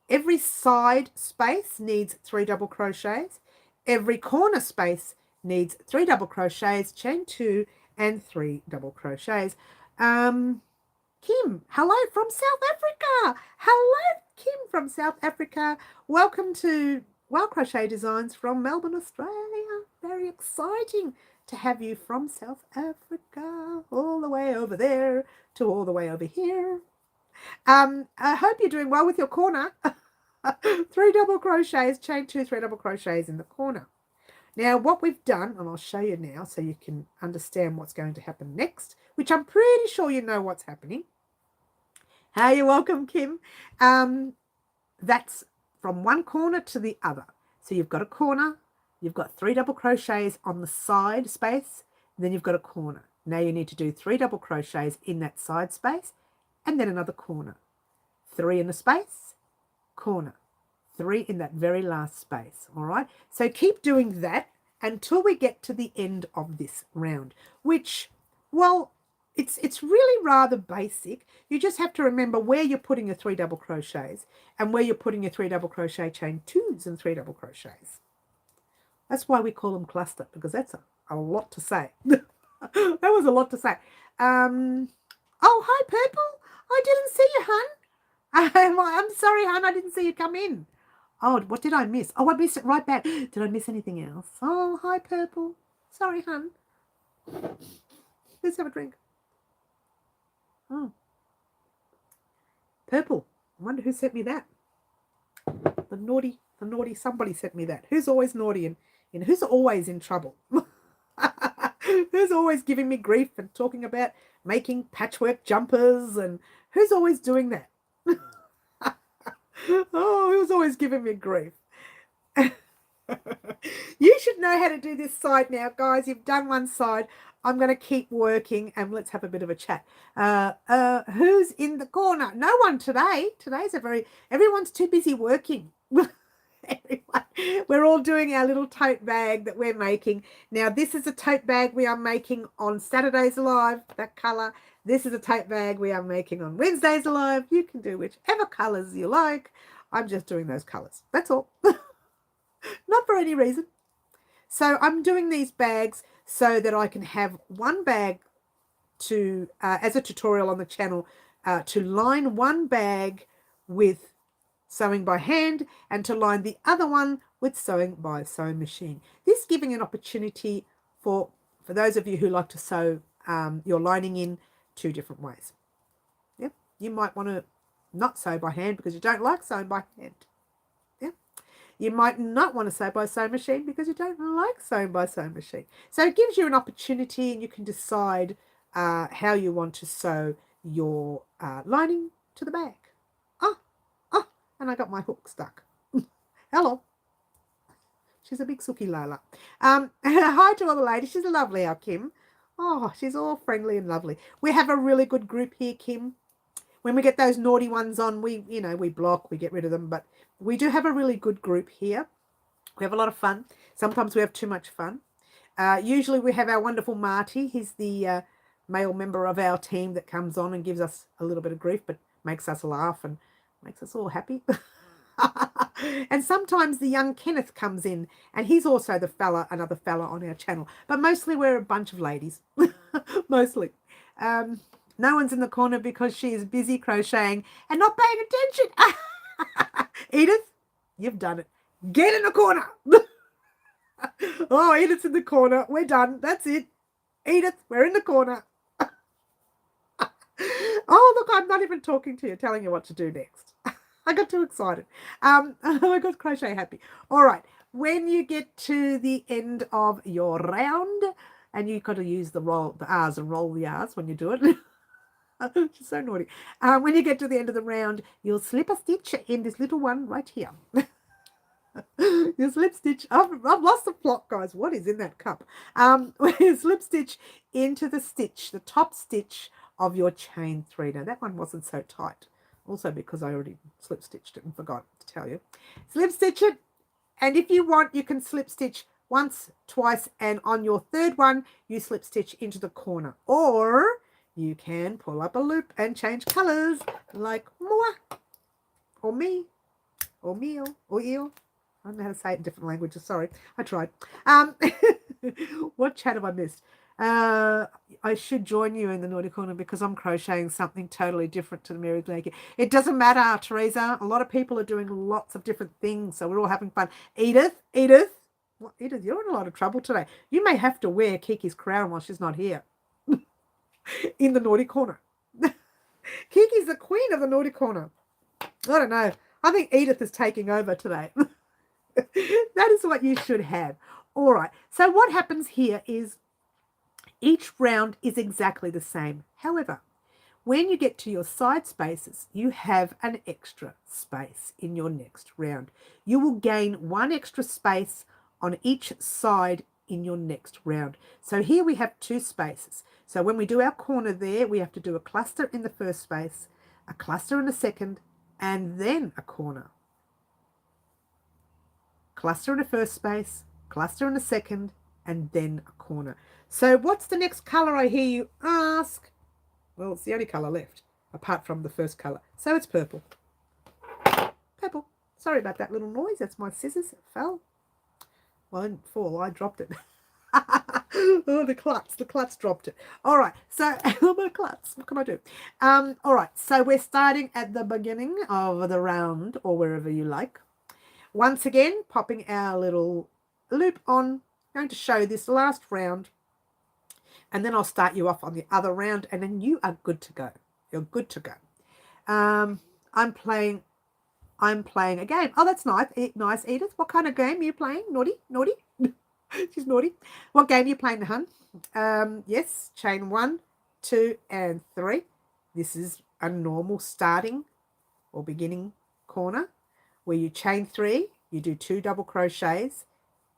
every side space needs 3 double crochets. Every corner space needs 3 double crochets, chain 2 and 3 double crochets. Kim, hello from South Africa. Hello, Kim from South Africa. Welcome to Crochet Designs from Melbourne, Australia. Very exciting to have you from South Africa, all the way over there to all the way over here. I hope you're doing well with your corner. 3 double crochets, chain 2, 3 double crochets in the corner. Now what we've done, and I'll show you now so you can understand what's going to happen next, which I'm pretty sure you know what's happening. Hi, you're welcome, Kim. That's from one corner to the other. So you've got a corner, you've got 3 double crochets on the side space, and then you've got a corner. Now you need to do 3 double crochets in that side space, and then another corner. 3 in the space, corner. 3 in that very last space. All right. So keep doing that until we get to the end of this round, which, well, it's really rather basic. You just have to remember where you're putting your 3 double crochets and where you're putting your 3 double crochet chain 2s and 3 double crochets. That's why we call them cluster, because that's a lot to say. That was a lot to say. Oh, hi, Purple. I didn't see you, hun. I'm sorry, hun. I didn't see you come in. Oh, what did I miss? Oh, I missed it right back. Did I miss anything else? Oh, hi, Purple. Sorry, hun. Let's have a drink. Oh. Purple. I wonder who sent me that. The naughty somebody sent me that. Who's always naughty and who's always in trouble? Who's always giving me grief and talking about making patchwork jumpers, and who's always doing that? Oh, who's always giving me grief? You should know how to do this side now, guys. You've done one side. I'm going to keep working and let's have a bit of a chat. Who's in the corner? No one today. Everyone's too busy working. We're all doing our little tote bag that we're making. Now, this is a tote bag we are making on Saturdays Alive, that colour. This is a tote bag we are making on Wednesdays Alive. You can do whichever colours you like. I'm just doing those colours. That's all. Not for any reason. So I'm doing these bags so that I can have one bag to, as a tutorial on the channel, to line one bag with sewing by hand and to line the other one with sewing by sewing machine. This giving an opportunity for those of you who like to sew your lining in 2 different ways. Yeah, you might want to not sew by hand because you don't like sewing by hand. Yeah, you might not want to sew by sewing machine because you don't like sewing by sewing machine. So it gives you an opportunity, and you can decide how you want to sew your lining to the bag. And I got my hook stuck. Hello. She's a big sookie Lola. Hi to all the ladies. She's lovely, our Kim. Oh, she's all friendly and lovely. We have a really good group here, Kim. When we get those naughty ones on, we block, we get rid of them. But we do have a really good group here. We have a lot of fun. Sometimes we have too much fun. Usually we have our wonderful Marty. He's the male member of our team that comes on and gives us a little bit of grief, but makes us laugh and makes us all happy. And sometimes the young Kenneth comes in, and he's also another fella on our channel. But mostly we're a bunch of ladies. Mostly. No one's in the corner because she is busy crocheting and not paying attention. Edith, you've done it. Get in the corner. Oh, Edith's in the corner. We're done. That's it. Edith, we're in the corner. Oh, look, I'm not even talking to you, telling you what to do next. I got too excited. I got crochet happy. All right. When you get to the end of your round, and you've got to use the R's and roll the R's when you do it. She's so naughty. When you get to the end of the round, you'll slip a stitch in this little one right here. You slip stitch. I've lost the plot, guys. What is in that cup? You slip stitch into the top stitch of your chain 3. Now that one wasn't so tight. Also because I already slip stitched it and forgot to tell you. Slip stitch it, and if you want, you can slip stitch once, twice, and on your third one, you slip stitch into the corner. Or you can pull up a loop and change colors like moi, or me, or meal, or eel. I don't know how to say it in different languages. Sorry, I tried. What chat have I missed? I should join you in the naughty corner because I'm crocheting something totally different to the Mary Blanket. It doesn't matter, Teresa. A lot of people are doing lots of different things, so we're all having fun. Edith, what, Edith, you're in a lot of trouble today. You may have to wear Kiki's crown while she's not here in the naughty corner. Kiki's the queen of the naughty corner. I don't know. I think Edith is taking over today. That is what you should have. All right. So what happens here is each round is exactly the same. However, when you get to your side spaces, you have an extra space in your next round. You will gain one extra space on each side in your next round. So here we have 2 spaces. So when we do our corner there, we have to do a cluster in the first space, a cluster in the second, and then a corner. Cluster in the first space, cluster in the second, and then a corner. So what's the next colour, I hear you ask? Well, it's the only colour left, apart from the first colour. So it's purple. Purple. Sorry about that little noise. That's my scissors. It fell. Well, I didn't fall. I dropped it. Oh, the klutz dropped it. All right. So, my klutz. What can I do? All right. So we're starting at the beginning of the round, or wherever you like. Once again, popping our little loop on. I'm going to show this last round, and then I'll start you off on the other round, and then you are good to go. You're good to go. I'm playing a game. Oh, that's nice. Nice, Edith. What kind of game are you playing? Naughty? She's naughty. What game are you playing, hun? Yes, chain 1, 2, and 3. This is a normal starting or beginning corner where you chain 3, you do 2 double crochets,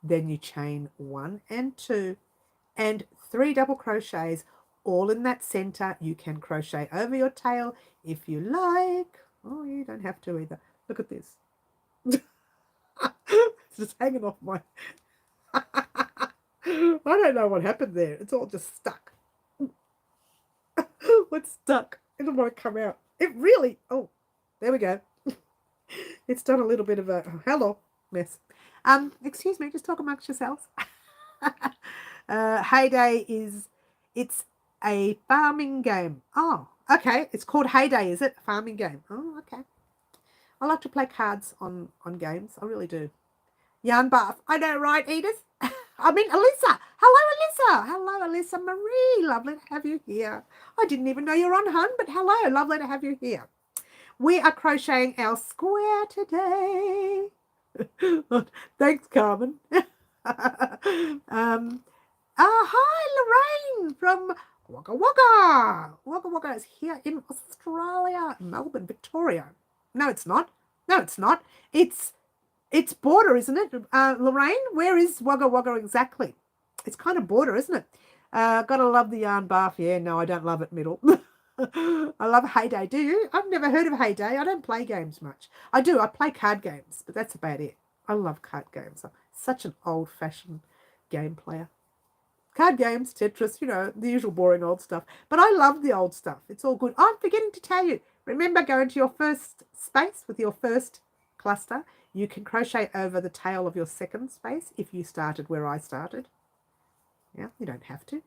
then you chain 1 and 2 and 3 double crochets all in that center. You can crochet over your tail if you like. Oh, you don't have to either. Look at this. It's just hanging off my... I don't know what happened there. It's all just stuck. What's stuck? It doesn't want to come out. It really... Oh, there we go. It's done a little bit of a... Oh, hello, mess. Excuse me, just talk amongst yourselves. Heyday it's a farming game. Oh, okay. It's called Heyday, is it? A farming game. Oh, okay. I like to play cards on games. I really do. Yarn bath. I know, right, Edith? I mean, Alyssa. Hello, Alyssa. Hello, Alyssa Marie. Lovely to have you here. I didn't even know you're on, hun, but hello. Lovely to have you here. We are crocheting our square today. Thanks, Carmen. Hi, Lorraine from Wagga Wagga. Wagga Wagga is here in Australia, Melbourne, Victoria. No, it's not. No, it's not. It's border, isn't it? Lorraine, where is Wagga Wagga exactly? It's kind of border, isn't it? Gotta love the yarn bath. Yeah, no, I don't love it middle. I love Heyday. Do you? I've never heard of Heyday. I don't play games much. I do. I play card games, but that's about it. I love card games. I'm such an old-fashioned game player. Card games, Tetris, you know, the usual boring old stuff. But I love the old stuff. It's all good. Oh, I'm forgetting to tell you. Remember, go into your first space with your first cluster. You can crochet over the tail of your second space if you started where I started. Yeah, you don't have to.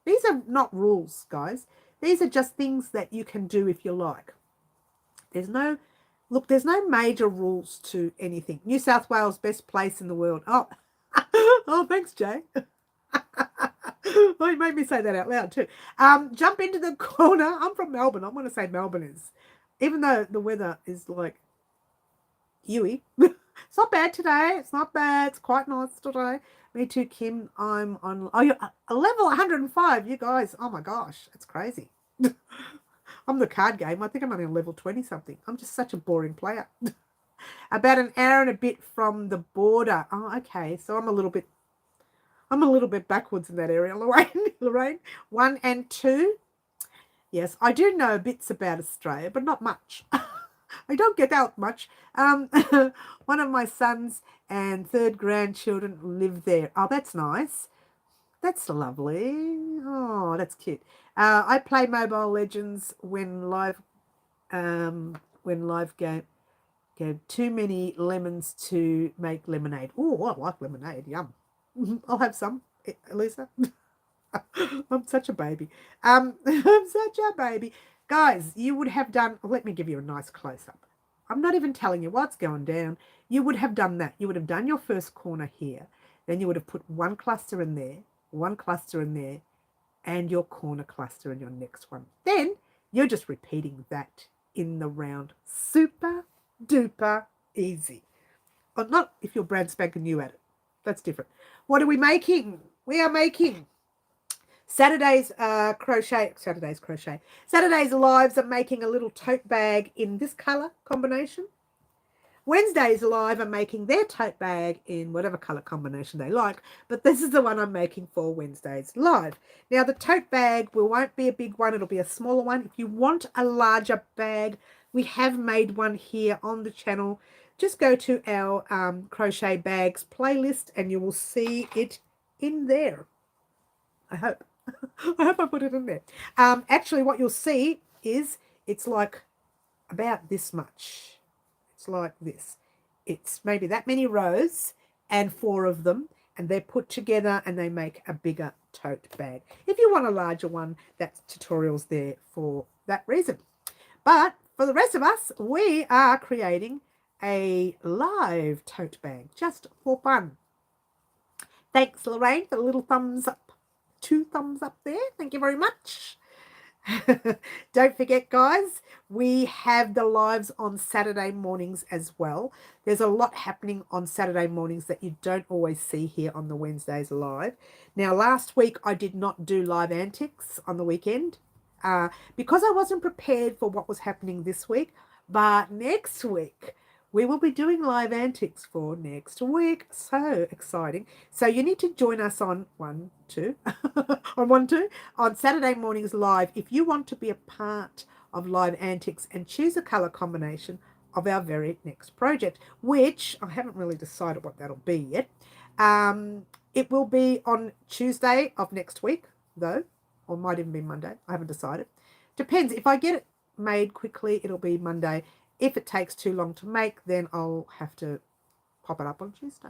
These are not rules, guys. These are just things that you can do if you like. There's no major rules to anything. New South Wales, best place in the world. Oh, oh, thanks, Jay. Oh, you made me say that out loud too. Jump into the corner. I'm from Melbourne. I'm going to say Melbourne is, even though the weather is like Huey. It's not bad today. It's not bad. It's quite nice today. Me too, Kim. I'm on you're a level 105. You guys. Oh my gosh, it's crazy. I'm the card game. I think I'm only on level 20 something. I'm just such a boring player. About an hour and a bit from the border. Oh, okay. So I'm a little bit backwards in that area, Lorraine. Lorraine, 1 and 2. Yes, I do know bits about Australia, but not much. I don't get out much. One of my sons and third grandchildren live there. Oh, that's nice. That's lovely. Oh, that's cute. I play Mobile Legends when live gave too many lemons to make lemonade. Oh, I like lemonade. Yum. I'll have some, Elisa. I'm such a baby. I'm such a baby. Guys, you would have done, let me give you a nice close-up. I'm not even telling you what's going down. You would have done that. You would have done your first corner here. Then you would have put one cluster in there, one cluster in there, and your corner cluster in your next one. Then you're just repeating that in the round. Super duper easy. Or not if you're brand spanking new at it. That's different. What are we making? We are making Saturday's lives are making a little tote bag in this color combination. Wednesday's live are making their tote bag in whatever color combination they like, but this is the one I'm making for Wednesday's live. Now the tote bag won't be a big one, it'll be a smaller one. If you want a larger bag, we have made one here on the channel. Just go to our crochet bags playlist and you will see it in there. I hope. I hope I put it in there. Actually, what you'll see is it's like about this much. It's like this. It's maybe that many rows and 4 of them, and they're put together and they make a bigger tote bag. If you want a larger one, that tutorial's there for that reason. But for the rest of us, we are creating a live tote bag just for fun. Thanks, Lorraine, for the little thumbs up. 2 thumbs up there. Thank you very much. Don't forget, guys, we have the lives on Saturday mornings as well. There's a lot happening on Saturday mornings that you don't always see here on the Wednesdays live. Now, last week I did not do live antics on the weekend because I wasn't prepared for what was happening this week. But next week we will be doing live antics for next week. So exciting. So you need to join us on 1, 2, on Saturday mornings live if you want to be a part of live antics and choose a color combination of our very next project, which I haven't really decided what that'll be yet. It will be on Tuesday of next week, though, or might even be Monday. I haven't decided. Depends. If I get it made quickly, it'll be Monday. If it takes too long to make, then I'll have to pop it up on Tuesday.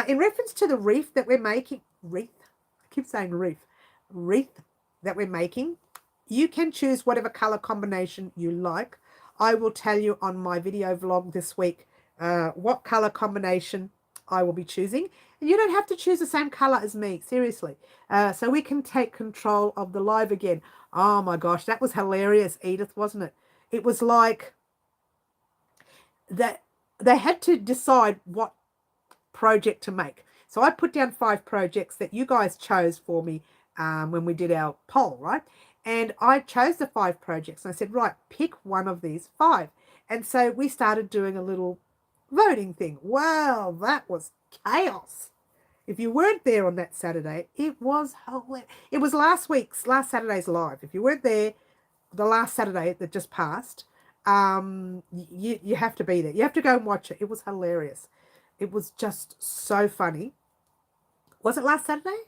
In reference to the wreath that we're making, wreath that we're making, you can choose whatever color combination you like. I will tell you on my video vlog this week what color combination I will be choosing. And you don't have to choose the same color as me, seriously. So we can take control of the live again. Oh my gosh, that was hilarious, Edith, wasn't it? It was like that they had to decide what project to make. So I put down 5 projects that you guys chose for me when we did our poll, right? And I chose the 5 projects. And I said, right, pick one of these 5. And so we started doing a little voting thing. Wow, that was chaos. If you weren't there on that Saturday, it was hilarious. It was last Saturday's live. If you weren't there, the last Saturday that just passed, you have to be there. You have to go and watch it. It was hilarious. It was just so funny. Was it last Saturday?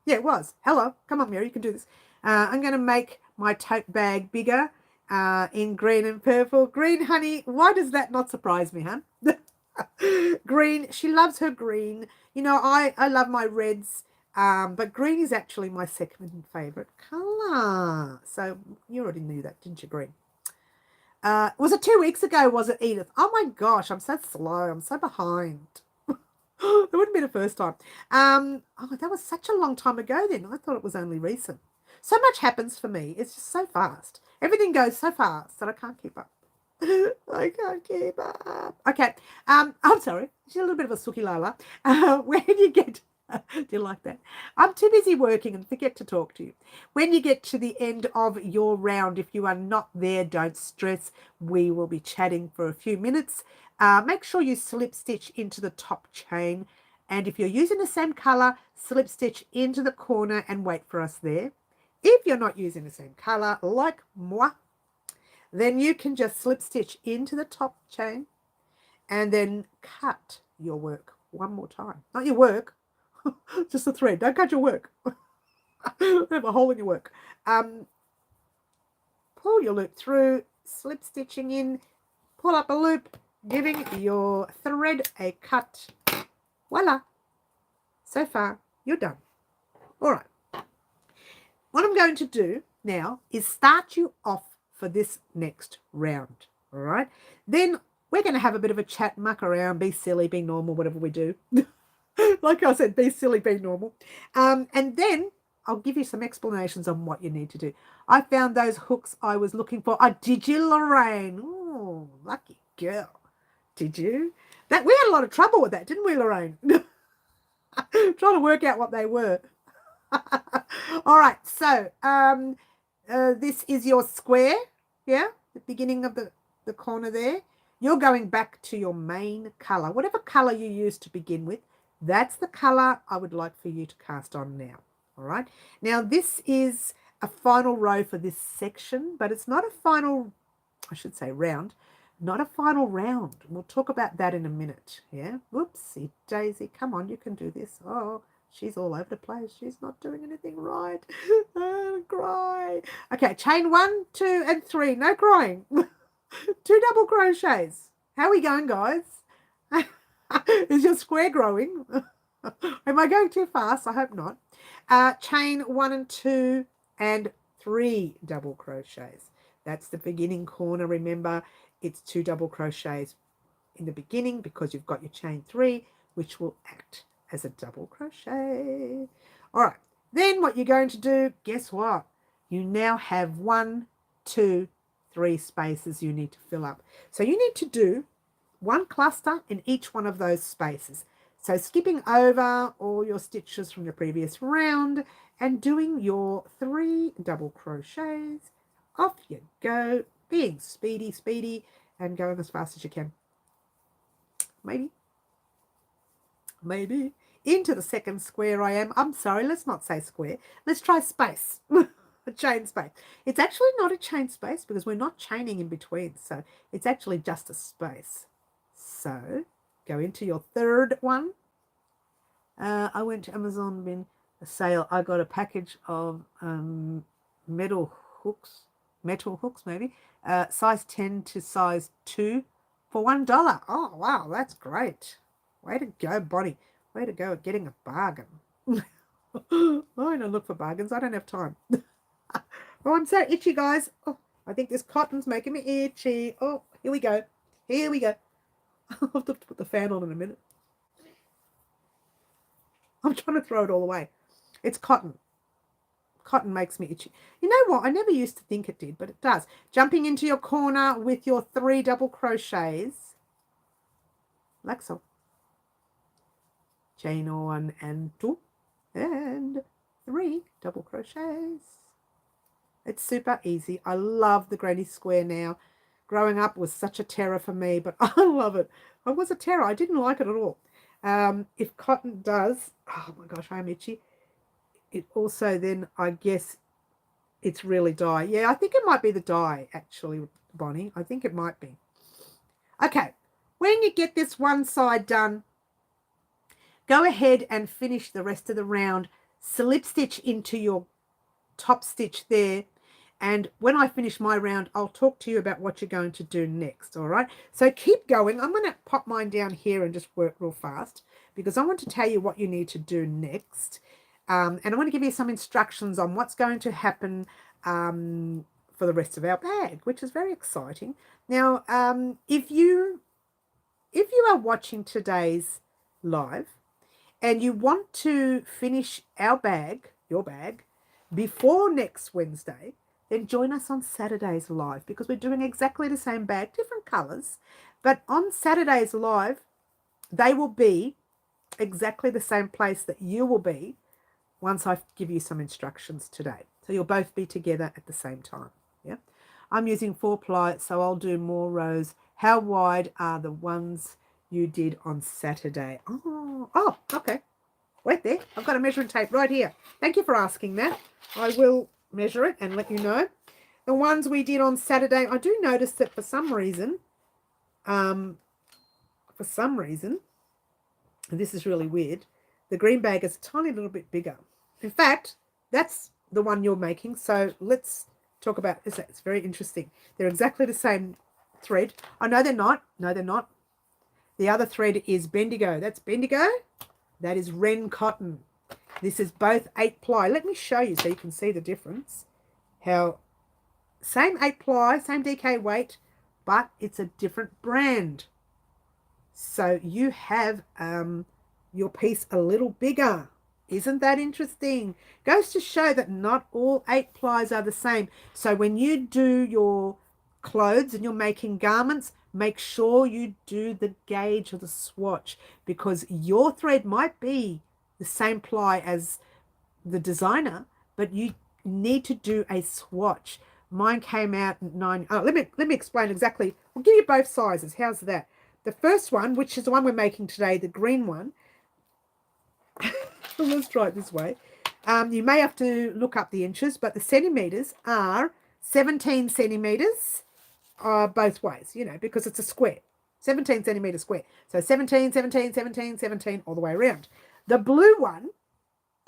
Yeah, it was. Hello. Come on, Mary. You can do this. I'm going to make my tote bag bigger. in green and purple. Green, honey, why does that not surprise me, hun? Green, she loves her green. You know, I love my reds, but green is actually my second favourite colour. So you already knew that, didn't you, green? Was it 2 weeks ago, was it, Edith? Oh my gosh, I'm so slow. I'm so behind. That wouldn't be the first time. Oh, that was such a long time ago then. I thought it was only recent. So much happens for me. It's just so fast. Everything goes so fast that I can't keep up. I can't keep up. Okay. I'm sorry. She's a little bit of a sookie lala. When you get... Do you like that? I'm too busy working and forget to talk to you. When you get to the end of your round, if you are not there, don't stress. We will be chatting for a few minutes. Make sure you slip stitch into the top chain. And if you're using the same colour, slip stitch into the corner and wait for us there. If you're not using the same colour, like moi, then you can just slip stitch into the top chain and then cut your work one more time. Not your work, just the thread. Don't cut your work. Have a hole in your work. Pull your loop through, slip stitching in, pull up a loop, giving your thread a cut. Voila. So far, you're done. All right. What I'm going to do now is start you off for this next round. All right. Then we're going to have a bit of a chat, muck around, be silly, be normal, whatever we do. Like I said, be silly, be normal. And then I'll give you some explanations on what you need to do. I found those hooks I was looking for. Oh, did you, Lorraine? Oh, lucky girl. Did you? We had a lot of trouble with that, didn't we, Lorraine? Trying to work out what they were. All right, so this is your square, yeah, the beginning of the corner there. You're going back to your main colour, whatever colour you used to begin with. That's the colour I would like for you to cast on now. All right, now this is a final row for this section, but it's not a final, I should say round, not a final round. We'll talk about that in a minute. Yeah, whoopsie daisy, come on, you can do this. Oh, she's all over the place. She's not doing anything right. Cry. Okay, chain 1, 2, and 3. No crying. 2 double crochets. How are we going, guys? Is your square growing? Am I going too fast? I hope not. Chain 1 and 2 and 3 double crochets. That's the beginning corner. Remember, it's 2 double crochets in the beginning because you've got your chain 3, which will act as a double crochet. All right, then what you're going to do, guess what? You now have 1, 2, 3 spaces you need to fill up. So you need to do 1 cluster in each one of those spaces. So skipping over all your stitches from the previous round and doing your 3 double crochets. Off you go, being speedy, and going as fast as you can. Maybe. Into the second square I am. I'm sorry, let's not say square. Let's try space. A chain space. It's actually not a chain space because we're not chaining in between. So it's actually just a space. So go into your third one. I went to Amazon, been a sale. I got a package of metal hooks maybe, size 10 to size 2 for $1. Oh, wow, that's great. Way to go, Bonnie. Way to go at getting a bargain. I don't look for bargains. I don't have time. Oh, I'm so itchy, guys. Oh, I think this cotton's making me itchy. Oh, here we go. I'll have to put the fan on in a minute. I'm trying to throw it all away. It's cotton. Cotton makes me itchy. You know what? I never used to think it did, but it does. Jumping into your corner with your 3 double crochets. Like so. Chain 1 and 2 and 3 double crochets. It's super easy. I love the granny square now. Growing up was such a terror for me, but I love it. It was a terror. I didn't like it at all. If cotton does, oh my gosh, I'm itchy. It also then, I guess, it's really dye. Yeah, I think it might be the dye, actually, Bonnie. I think it might be. Okay, when you get this one side done, go ahead and finish the rest of the round. Slip stitch into your top stitch there And when I finish my round, I'll talk to you about what you're going to do next, all right? So keep going. I'm going to pop mine down here and just work real fast because I want to tell you what you need to do next. And I want to give you some instructions on what's going to happen for the rest of our bag, which is very exciting. Now, if you are watching today's live and you want to finish our bag, your bag, before next Wednesday, then join us on Saturday's live because we're doing exactly the same bag, different colours. But on Saturday's live, they will be exactly the same place that you will be once I give you some instructions today. So you'll both be together at the same time. Yeah, I'm using 4-ply, so I'll do more rows. How wide are the ones you did on Saturday? Oh, okay. Wait there. I've got a measuring tape right here. Thank you for asking that. I will measure it and let you know. The ones we did on Saturday, I do notice that for some reason, and this is really weird, the green bag is a tiny little bit bigger. In fact, that's the one you're making. So let's talk about this. It's very interesting. They're exactly the same thread. Oh, no, they're not. No, they're not. The other thread is Bendigo. That's Bendigo. That is Wren cotton. This is both 8-ply. Let me show you so you can see the difference. How same 8-ply, same DK weight, but it's a different brand. So you have your piece a little bigger. Isn't that interesting? Goes to show that not all 8-plies are the same. So when you do your clothes and you're making garments, make sure you do the gauge or the swatch because your thread might be the same ply as the designer, but you need to do a swatch. Mine came out 9. Oh, let me explain exactly. I'll give you both sizes. How's that? The first one, which is the one we're making today, the green one. Let's try it this way. You may have to look up the inches, but the centimeters are 17 centimeters both ways, you know, because it's a square. 17 centimeter square. So 17, 17, 17, 17 all the way around. The blue one,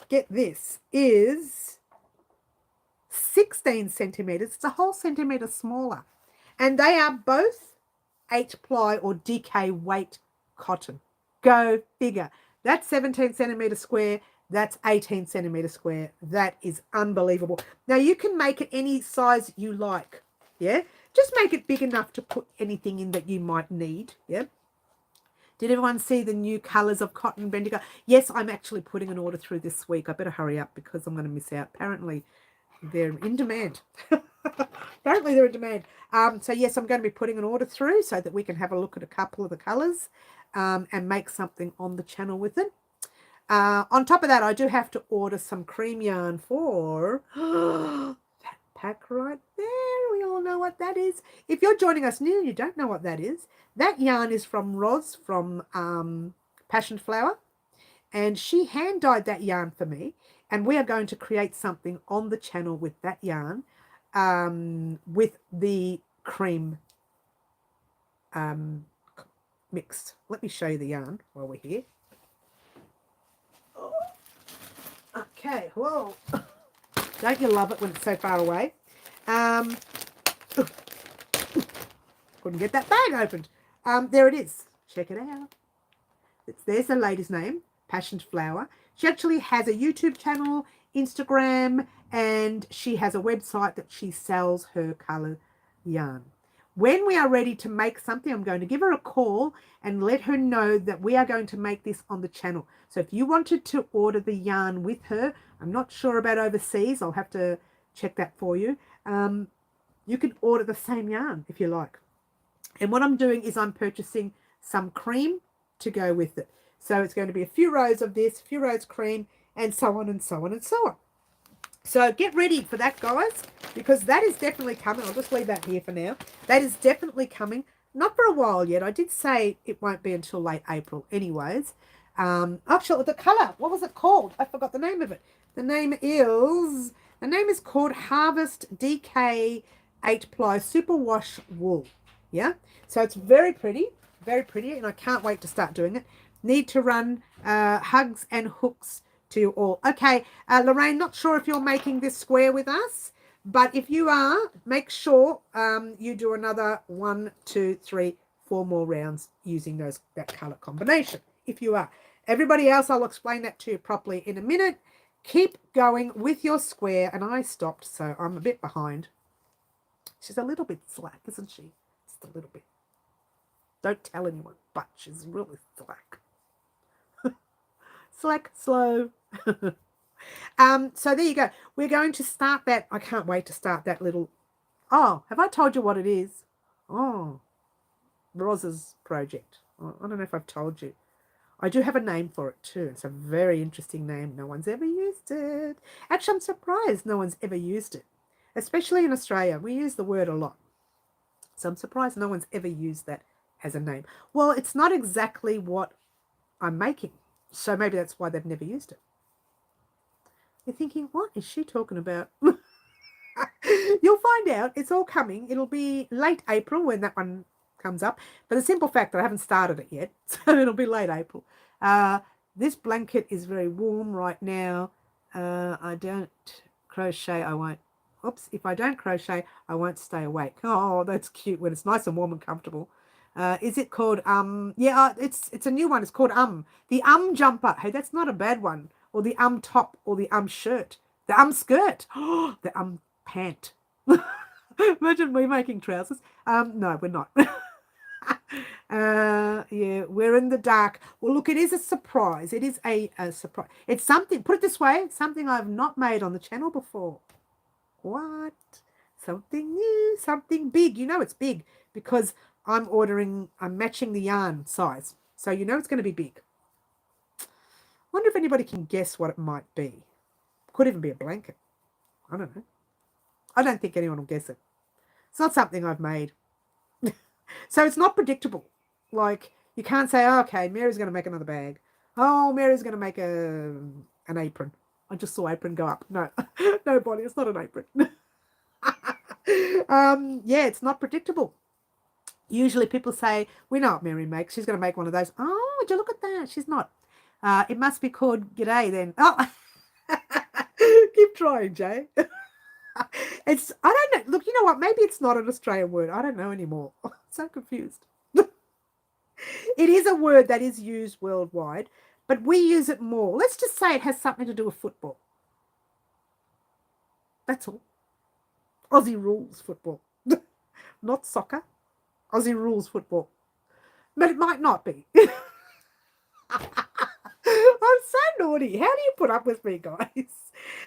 get this, is 16 centimeters. It's a whole centimeter smaller. And they are both 8-ply or DK weight cotton. Go figure. That's 17 centimeter square. That's 18 centimeter square. That is unbelievable. Now you can make it any size you like. Yeah. Just make it big enough to put anything in that you might need. Yeah. Did everyone see the new colours of cotton Bendigo? Yes, I'm actually putting an order through this week. I better hurry up because I'm going to miss out. Apparently, they're in demand. Apparently, they're in demand. So, yes, I'm going to be putting an order through so that we can have a look at a couple of the colours and make something on the channel with it. On top of that, I do have to order some cream yarn for that pack right there. We all know what that is. If you're joining us new and you don't know what that is, that yarn is from Roz from Passion Flower, and she hand dyed that yarn for me, and we are going to create something on the channel with that yarn with the cream mixed. Let me show you the yarn while we're here. Okay, whoa. Don't you love it when it's so far away? Couldn't get that bag opened. There it is. Check it out. There's the lady's name, Passion Flower. She actually has a YouTube channel, Instagram, and she has a website that she sells her colour yarn. When we are ready to make something, I'm going to give her a call and let her know that we are going to make this on the channel. So if you wanted to order the yarn with her, I'm not sure about overseas. I'll have to check that for you. You can order the same yarn if you like. And what I'm doing is I'm purchasing some cream to go with it. So it's going to be a few rows of this, a few rows of cream, and so on and so on and so on. So get ready for that, guys, because that is definitely coming. I'll just leave that here for now. That is definitely coming. Not for a while yet. I did say it won't be until late April anyways. Actually, the colour, what was it called? I forgot the name of it. The name is called Harvest DK 8-ply Superwash Wool. Yeah, so it's very pretty, and I can't wait to start doing it. Need to run hugs and hooks to you all. Okay, Lorraine, not sure if you're making this square with us, But if you are, make sure you do another 1, 2, 3, 4 more rounds using that color combination. If you are. Everybody else, I'll explain that to you properly in a minute. Keep going with your square. And I stopped, so I'm a bit behind. She's a little bit slack, isn't she? Just a little bit. Don't tell anyone, but she's really slack. Slack, slow. So there you go. We're going to start that. I can't wait to start that little. Oh, have I told you what it is? Oh, Roz's project. I don't know if I've told you. I do have a name for it too. It's a very interesting name. No one's ever used it. Actually, I'm surprised no one's ever used it, especially in Australia. We use the word a lot. So I'm surprised no one's ever used that as a name. Well, it's not exactly what I'm making. So maybe that's why they've never used it. You're thinking, what is she talking about? You'll find out. It's all coming. It'll be late April when that one comes up. But the simple fact that I haven't started it yet, so it'll be late April. This blanket is very warm right now. I don't crochet. I won't. Oops. If I don't crochet, I won't stay awake. Oh, that's cute when it's nice and warm and comfortable. Is it called yeah, it's a new one. It's called the jumper. Hey, that's not a bad one. Or the top, or the shirt, the skirt, oh, the pant. Imagine me making trousers. No, we're not. Yeah, we're in the dark. Well, look, it is a surprise. It is a surprise. It's something, put it this way, something I've not made on the channel before. What? Something new, something big. You know it's big because I'm matching the yarn size. So you know it's going to be big. Wonder if anybody can guess what it might be. Could even be a blanket. I don't know. I don't think anyone will guess it. It's not something I've made. So it's not predictable. Like, you can't say, oh, okay, Mary's going to make another bag. Oh, Mary's going to make an apron. I just saw apron go up. No, no, Bonnie, it's not an apron. Yeah, it's not predictable. Usually people say, we know what Mary makes. She's going to make one of those. Oh, would you look at that? She's not. It must be called G'day then. Oh, keep trying, Jay. I don't know. Look, you know what? Maybe it's not an Australian word. I don't know anymore. I'm so confused. It is a word that is used worldwide, but we use it more. Let's just say it has something to do with football. That's all. Aussie rules football. Not soccer. Aussie rules football. But it might not be. I'm so naughty. How do you put up with me, guys?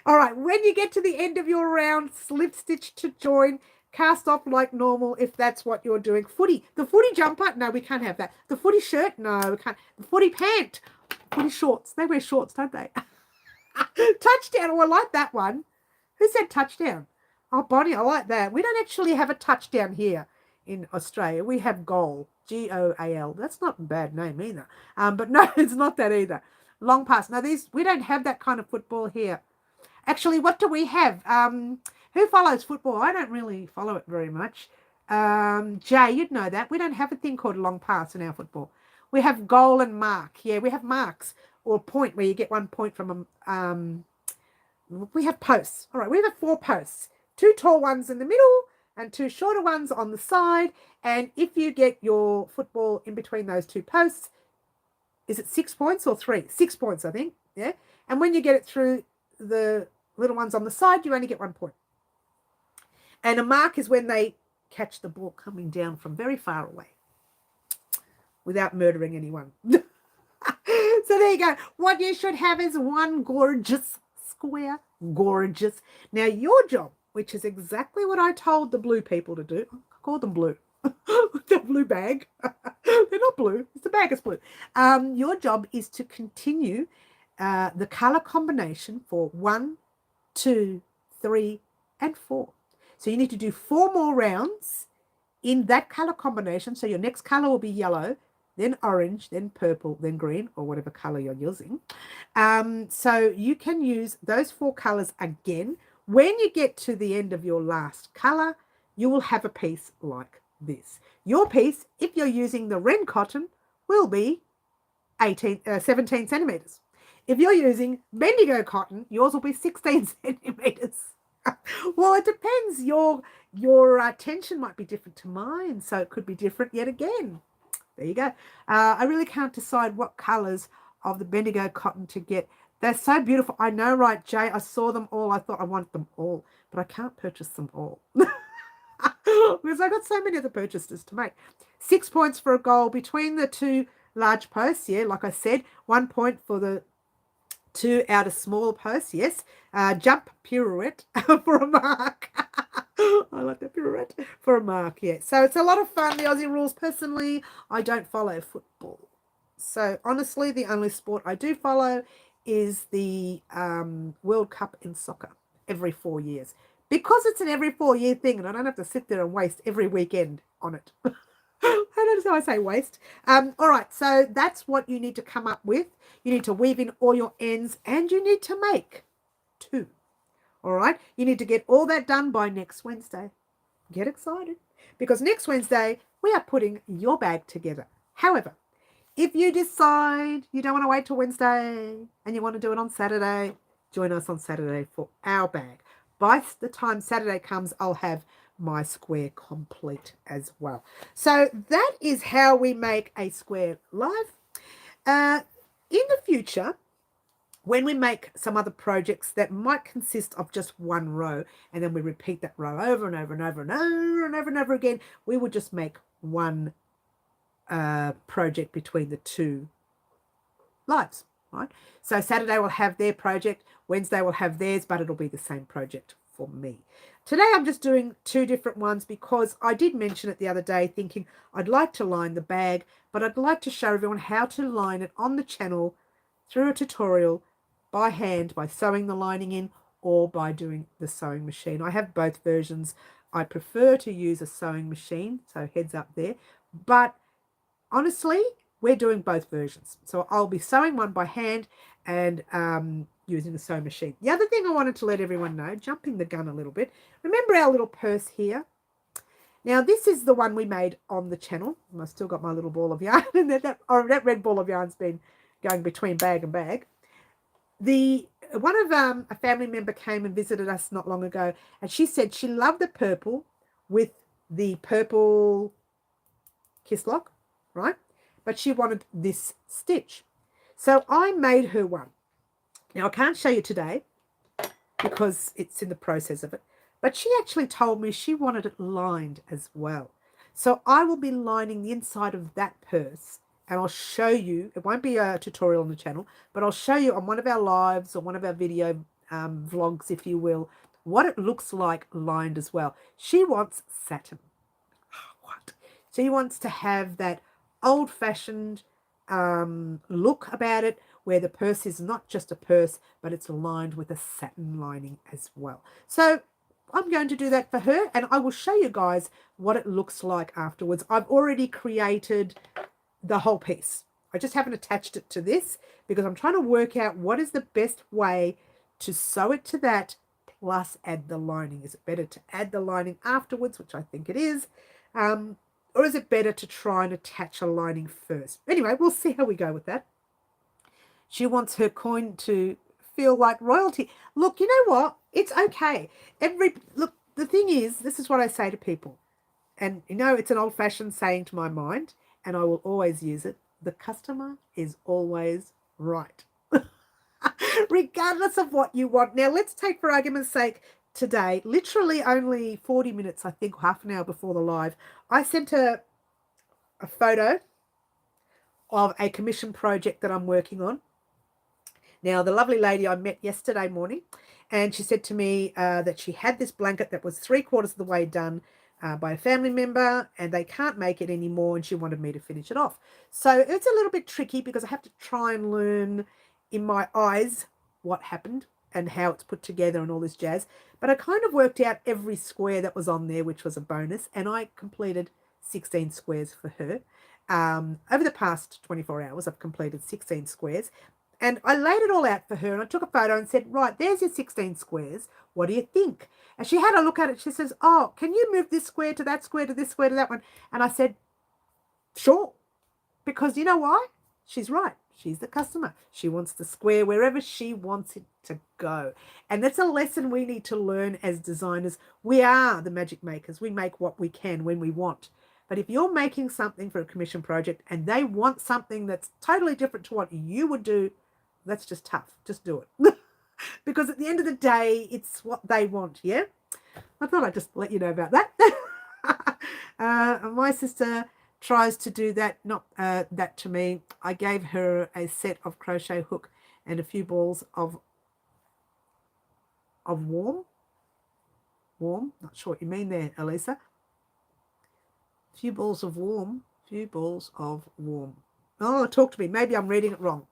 All right, when you get to the end of your round, slip stitch to join, cast off like normal if that's what you're doing. Footy. The footy jumper, no, we can't have that. The footy shirt, no, we can't. The footy pant. Footy shorts. They wear shorts, don't they? Touchdown. Oh, I like that one. Who said touchdown? Oh, Bonnie, I like that. We don't actually have a touchdown here in Australia. We have goal. Goal. That's not a bad name either. But no, it's not that either. Long pass. Now, we don't have that kind of football here. Actually, what do we have? Who follows football? I don't really follow it very much. Jay, you'd know that. We don't have a thing called long pass in our football. We have goal and mark. Yeah, we have marks or point where you get 1 point from we have posts. All right, we have 4 posts. 2 tall ones in the middle and 2 shorter ones on the side. And if you get your football in between those 2 posts, is it 6 points or 3? 6 points, I think. Yeah. And when you get it through the little ones on the side, you only get 1 point. And a mark is when they catch the ball coming down from very far away without murdering anyone. So there you go. What you should have is one gorgeous square. Gorgeous. Now your job, which is exactly what I told the blue people to do. I call them blue. The blue bag. They're not blue. It's the bag is blue. Your job is to continue the color combination for 1, 2, 3, and 4. So you need to do 4 more rounds in that color combination. So your next color will be yellow, then orange, then purple, then green, or whatever color you're using. So you can use those 4 colors again. When you get to the end of your last color, you will have a piece like this. Your piece, if you're using the Ren cotton, will be 17 centimeters. If you're using Bendigo cotton, yours will be 16 centimeters. Well, it depends. Your tension might be different to mine, so it could be different yet again. There you go. I really can't decide what colours of the Bendigo cotton to get. They're so beautiful. I know, right, Jay? I saw them all. I thought I want them all, but I can't purchase them all because I got so many other purchases to make. 6 points for a goal between the two large posts. Yeah, like I said, 1 point for the two outer small posts. Yes. Jump pirouette for a mark. I like that pirouette for a mark. Yeah. So it's a lot of fun. The Aussie rules. Personally, I don't follow football. So honestly, the only sport I do follow is the World Cup in soccer every 4 years. Because it's an every 4 year thing and I don't have to sit there and waste every weekend on it. I don't know how I say waste. All right, so that's what you need to come up with. You need to weave in all your ends and you need to make 2. All right, you need to get all that done by next Wednesday. Get excited because next Wednesday we are putting your bag together. However, if you decide you don't want to wait till Wednesday and you want to do it on Saturday, join us on Saturday for our bag. By the time Saturday comes, I'll have my square complete as well. So that is how we make a square live. In the future, when we make some other projects that might consist of just one row and then we repeat that row over and over and over and over and over and over again, we will just make one project between the two lives, right? So Saturday will have their project, Wednesday will have theirs, but it'll be the same project for me. Today I'm just doing 2 different ones because I did mention it the other day thinking I'd like to line the bag, but I'd like to show everyone how to line it on the channel through a tutorial by hand, by sewing the lining in or by doing the sewing machine. I have both versions. I prefer to use a sewing machine, so heads up there, but honestly, we're doing both versions. So I'll be sewing one by hand and using the sewing machine. The other thing I wanted to let everyone know, jumping the gun a little bit, remember our little purse here? Now, this is the one we made on the channel. I've still got my little ball of yarn, and that red ball of yarn's been going between bag and bag. One of a family member came and visited us not long ago, and she said she loved the purple with the purple kiss lock, right? But she wanted this stitch. So I made her one. Now, I can't show you today because it's in the process of it, but she actually told me she wanted it lined as well. So I will be lining the inside of that purse and I'll show you. It won't be a tutorial on the channel, but I'll show you on one of our lives or one of our video vlogs, if you will, what it looks like lined as well. She wants satin. What? She wants to have that old-fashioned look about it, where the purse is not just a purse, but it's lined with a satin lining as well. So I'm going to do that for her, and I will show you guys what it looks like afterwards. I've already created the whole piece. I just haven't attached it to this because I'm trying to work out what is the best way to sew it to that plus add the lining. Is it better to add the lining afterwards, which I think it is, or is it better to try and attach a lining first? Anyway, we'll see how we go with that. She wants her coin to feel like royalty. Look, you know what? It's okay. Look, the thing is, this is what I say to people. And, you know, it's an old-fashioned saying to my mind, and I will always use it. The customer is always right. Regardless of what you want. Now, let's take, for argument's sake, today, literally only 40 minutes, I think, half an hour before the live, I sent her a photo of a commission project that I'm working on. Now, the lovely lady I met yesterday morning, and she said to me that she had this blanket that was 3/4 of the way done by a family member, and they can't make it anymore, and she wanted me to finish it off. So it's a little bit tricky because I have to try and learn in my eyes what happened and how it's put together and all this jazz. But I kind of worked out every square that was on there, which was a bonus, and I completed 16 squares for her. Over the past 24 hours, I've completed 16 squares. And I laid it all out for her, and I took a photo and said, right, there's your 16 squares. What do you think? And she had a look at it. She says, oh, can you move this square to that square to this square to that one? And I said, sure. Because you know why? She's right. She's the customer. She wants the square wherever she wants it to go. And that's a lesson we need to learn as designers. We are the magic makers. We make what we can when we want. But if you're making something for a commission project and they want something that's totally different to what you would do, that's just tough. Just do it. Because at the end of the day, it's what they want, yeah? I thought I'd just let you know about that. My sister tries to do that, not that to me. I gave her a set of crochet hook and a few balls of warm, not sure what you mean there, Elisa. A few balls of warm. Oh, talk to me. Maybe I'm reading it wrong.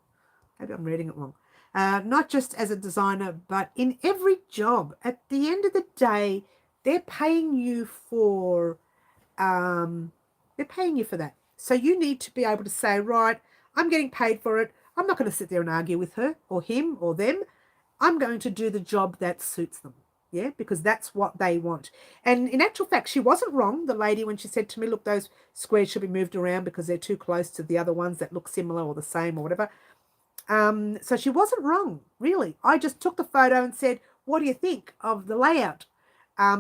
Not just as a designer, but in every job. At the end of the day, they're paying you for that. So you need to be able to say, right, I'm getting paid for it. I'm not going to sit there and argue with her or him or them. I'm going to do the job that suits them. Yeah, because that's what they want. And in actual fact, she wasn't wrong, the lady, when she said to me, look, those squares should be moved around because they're too close to the other ones that look similar or the same or whatever. So she wasn't wrong, really. I just took the photo and said, what do you think of the layout?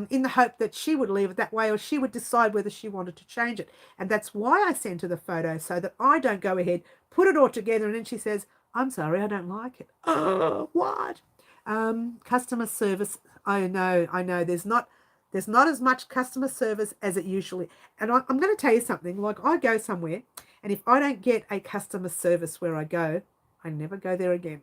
In the hope that she would leave it that way or she would decide whether she wanted to change it. And that's why I sent her the photo, so that I don't go ahead, put it all together, and then she says, I'm sorry, I don't like it. Oh, what? Customer service, I know. There's not as much customer service as it usually. And I'm going to tell you something. Like, I go somewhere, and if I don't get a customer service where I go, I never go there again.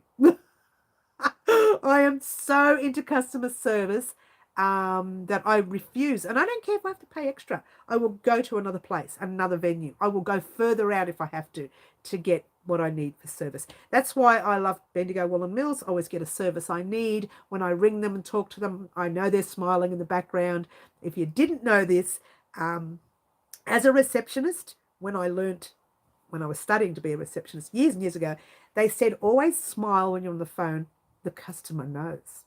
I am so into customer service that I refuse. And I don't care if I have to pay extra. I will go to another place, another venue. I will go further out if I have to get what I need for service. That's why I love Bendigo Woolen Mills. I always get a service I need. When I ring them and talk to them, I know they're smiling in the background. If you didn't know this, as a receptionist, when I was studying to be a receptionist years and years ago, they said always smile when you're on the phone. The customer knows.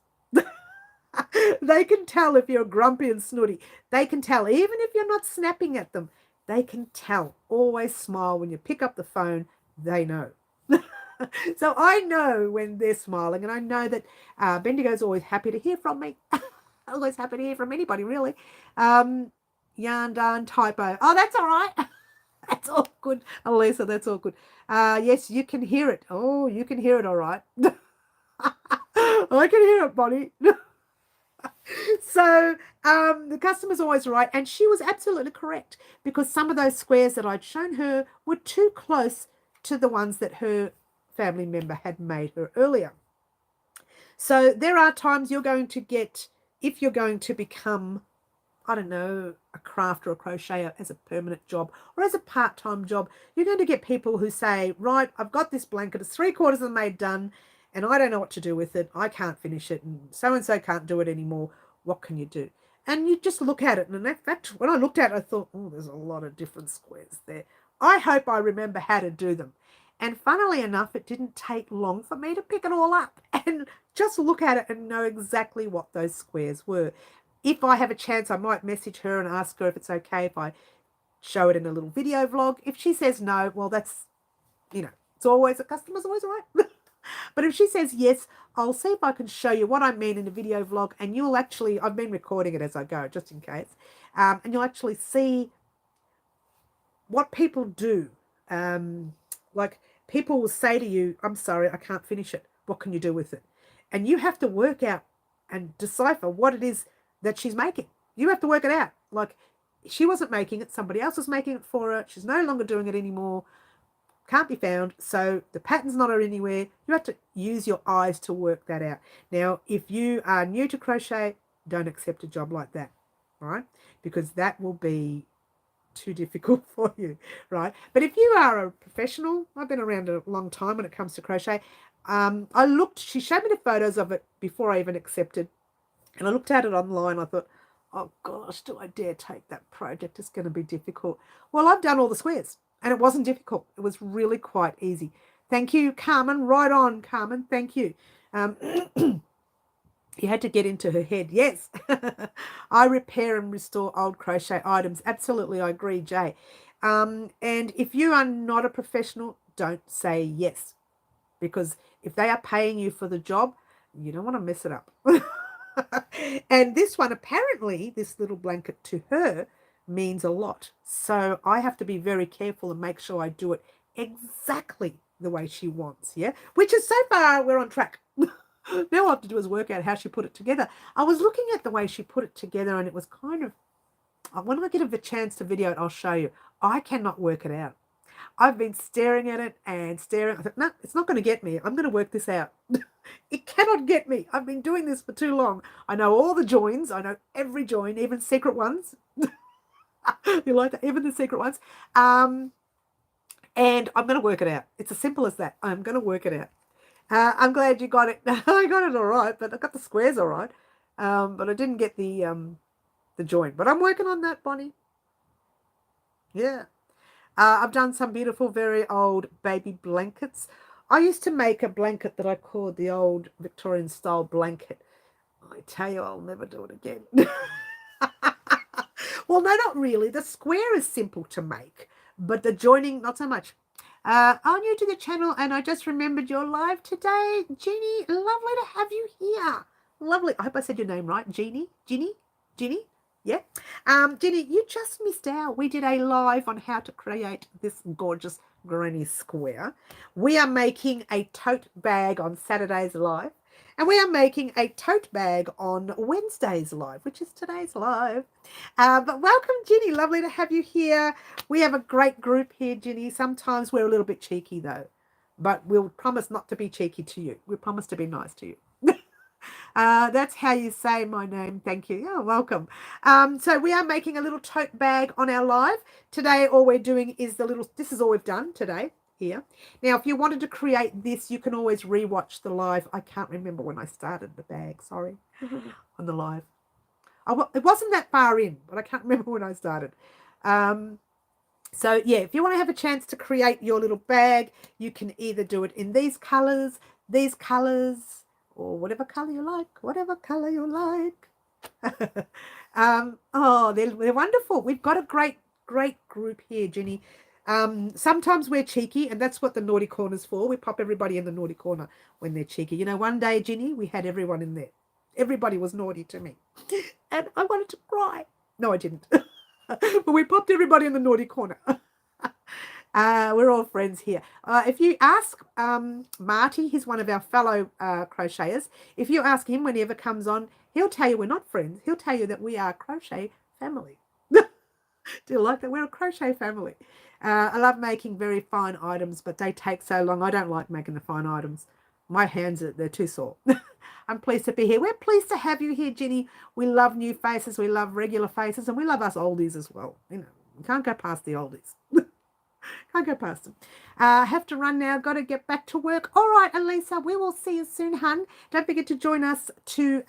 They can tell if you're grumpy and snooty. They can tell, even if you're not snapping at them, they can tell. Always smile when you pick up the phone. They know. So I know when they're smiling, and I know that Bendigo's always happy to hear from me. Always happy to hear from anybody, really. Yarn darn typo. Oh, that's all right. That's all good, Elisa. That's all good. Yes, you can hear it. Oh, you can hear it all right. I can hear it, Bonnie. So the customer's always right, and she was absolutely correct, because some of those squares that I'd shown her were too close to the ones that her family member had made her earlier. So there are times you're going to get, if you're going to become, I don't know, a craft or a crocheter as a permanent job or as a part-time job, you're going to get people who say, right, I've got this blanket, it's 3/4 of the made done, and I don't know what to do with it. I can't finish it, and so can't do it anymore. What can you do? And you just look at it. And in fact, when I looked at it, I thought, oh, there's a lot of different squares there. I hope I remember how to do them. And funnily enough, it didn't take long for me to pick it all up and just look at it and know exactly what those squares were. If I have a chance, I might message her and ask her if it's okay if I show it in a little video vlog. If she says no, well, that's, it's always, a customer's always right. But if she says yes, I'll see if I can show you what I mean in a video vlog, and you'll actually, I've been recording it as I go, just in case, and you'll actually see what people do. Like, people will say to you, I'm sorry, I can't finish it. What can you do with it? And you have to work out and decipher what it is that she's making. You have to work it out. Like, she wasn't making it, somebody else was making it for her. She's no longer doing it anymore. Can't be found, so the pattern's not anywhere. You have to use your eyes to work that out. Now, if you are new to crochet, don't accept a job like that, right? Because that will be too difficult for you, right? But if you are a professional, I've been around a long time when it comes to crochet. She showed me the photos of it before I even accepted, and I looked at it online. I thought, oh gosh, do I dare take that project? It's going to be difficult. Well, I've done all the squares. And it wasn't difficult. It was really quite easy. Thank you, Carmen. Right on, Carmen. Thank you. You had to get into her head. Yes. I repair and restore old crochet items. Absolutely, I agree, Jay. And if you are not a professional, don't say yes. because if they are paying you for the job, you don't want to mess it up. And this one, apparently, this little blanket to her means a lot. So I have to be very careful and make sure I do it exactly the way she wants, yeah? Which is so far, we're on track. Now all I have to do is work out how she put it together. I was looking at the way she put it together, and it was kind of, when I get a chance to video it, I'll show you. I cannot work it out. I've been staring at it and staring. I thought, no, it's not going to get me. I'm going to work this out. It cannot get me. I've been doing this for too long. I know all the joins. I know every join, even secret ones. You like that? Even the secret ones. And I'm going to work it out. It's as simple as that. I'm going to work it out. I'm glad you got it. I got it all right, but I got the squares all right. But I didn't get the join. But I'm working on that, Bonnie. Yeah. I've done some beautiful, very old baby blankets. I used to make a blanket that I called the old Victorian style blanket. I tell you, I'll never do it again. Well, no, not really. The square is simple to make, but the joining, not so much. I'm new to the channel, and I just remembered you're live today. Jeannie, lovely to have you here. Lovely. I hope I said your name right. Jeannie? Yeah. Jeannie, you just missed out. We did a live on how to create this gorgeous granny square. We are making a tote bag on Saturday's live, and we are making a tote bag on Wednesday's live, which is today's live. But welcome, Ginny. Lovely to have you here. We have a great group here, Ginny. Sometimes we're a little bit cheeky, though, but we'll promise not to be cheeky to you. We promise to be nice to you. That's how you say my name. Thank you. Oh, welcome. So we are making a little tote bag on our live. Today, all we're doing is this is all we've done today here. Now, if you wanted to create this, you can always rewatch the live. I can't remember when I started the bag. Sorry. On the live. It wasn't that far in, but I can't remember when I started. So, yeah, if you want to have a chance to create your little bag, you can either do it in these colors, or whatever color you like, oh, they're wonderful. We've got a great group here, Jenny. Sometimes we're cheeky, and that's what the naughty corner's for. We pop everybody in the naughty corner when they're cheeky. You know, one day, Jenny, we had everyone in there. Everybody was naughty to me, and I wanted to cry. No, I didn't. But we popped everybody in the naughty corner. We're all friends here. If you ask Marty, he's one of our fellow crocheters. If you ask him when he ever comes on, he'll tell you we're not friends. He'll tell you that we are a crochet family. Do you like that? We're a crochet family. I love making very fine items, but they take so long. I don't like making the fine items. My hands, they're too sore. I'm pleased to be here. We're pleased to have you here, Ginny. We love new faces. We love regular faces, and we love us oldies as well. You know, you can't go past the oldies. Can't go past them. I have to run now. Got to get back to work. All right, Elisa, we will see you soon, hun. Don't forget to join us to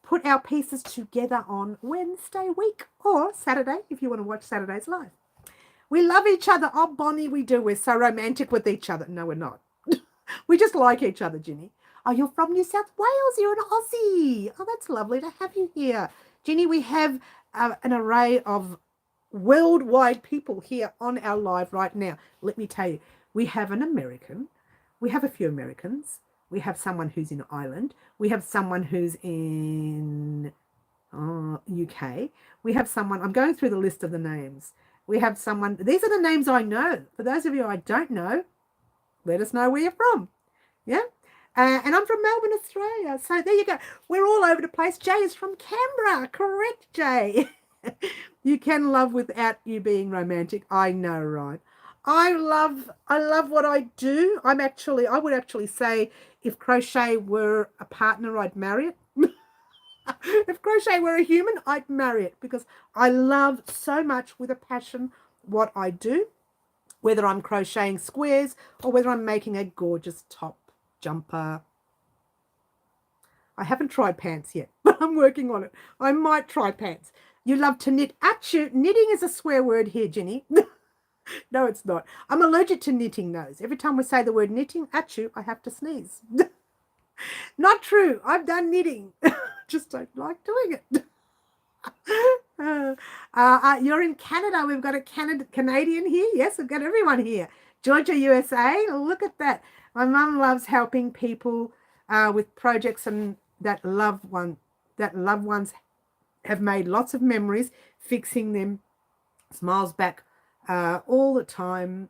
put our pieces together on Wednesday week or Saturday if you want to watch Saturday's live. We love each other. Oh, Bonnie, we do. We're so romantic with each other. No, we're not. We just like each other, Ginny. Oh, you're from New South Wales. You're an Aussie. Oh, that's lovely to have you here. Ginny, we have an array of worldwide people here on our live right now. Let me tell you, we have an American. We have a few Americans. We have someone who's in Ireland. We have someone who's in UK. We have someone, I'm going through the list of the names. We have someone, these are the names I know. For those of you I don't know, let us know where you're from. Yeah. And I'm from Melbourne, Australia. So there you go. We're all over the place. Jay is from Canberra. Correct, Jay. You can love without you being romantic. I know, right? I love what I do. I would actually say if crochet were a partner, I'd marry it. If crochet were a human, I'd marry it because I love so much with a passion what I do, whether I'm crocheting squares or whether I'm making a gorgeous top jumper. I haven't tried pants yet, but I'm working on it. I might try pants. You love to knit. Achoo, knitting is a swear word here, Ginny. No, it's not. I'm allergic to knitting those. Every time we say the word knitting, achoo, I have to sneeze. Not true. I've done knitting. Just don't like doing it. You're in Canada. We've got a Canadian here. Yes, we've got everyone here. Georgia, USA. Look at that. My mum loves helping people with projects and that loved ones have made lots of memories, fixing them, smiles back all the time,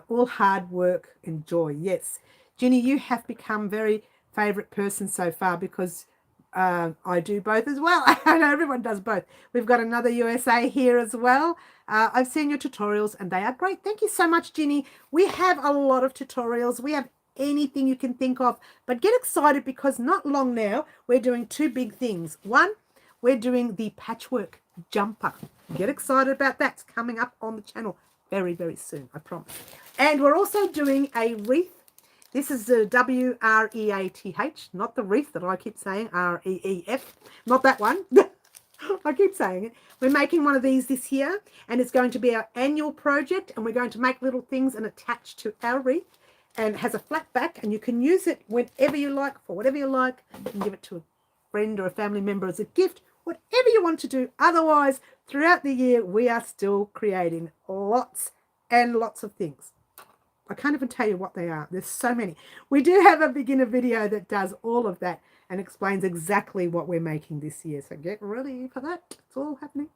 all hard work and joy. Yes, Ginny, you have become very favourite person so far because I do both as well. I know everyone does both. We've got another USA here as well. I've seen your tutorials and they are great. Thank you so much, Ginny. We have a lot of tutorials. We have anything you can think of, but get excited because not long now we're doing two big things. One, we're doing the patchwork jumper. Get excited about that. It's coming up on the channel very, very soon, I promise. And we're also doing a wreath. This is the W-R-E-A-T-H, not the wreath that I keep saying, R-E-E-F, not that one. I keep saying it. We're making one of these this year, and it's going to be our annual project, and we're going to make little things and attach to our wreath, and it has a flat back, and you can use it whenever you like, for whatever you like. You can give it to a friend or a family member as a gift, whatever you want to do. Otherwise, throughout the year, we are still creating lots and lots of things. I can't even tell you what they are. There's so many. We do have a beginner video that does all of that and explains exactly what we're making this year. So get ready for that. It's all happening.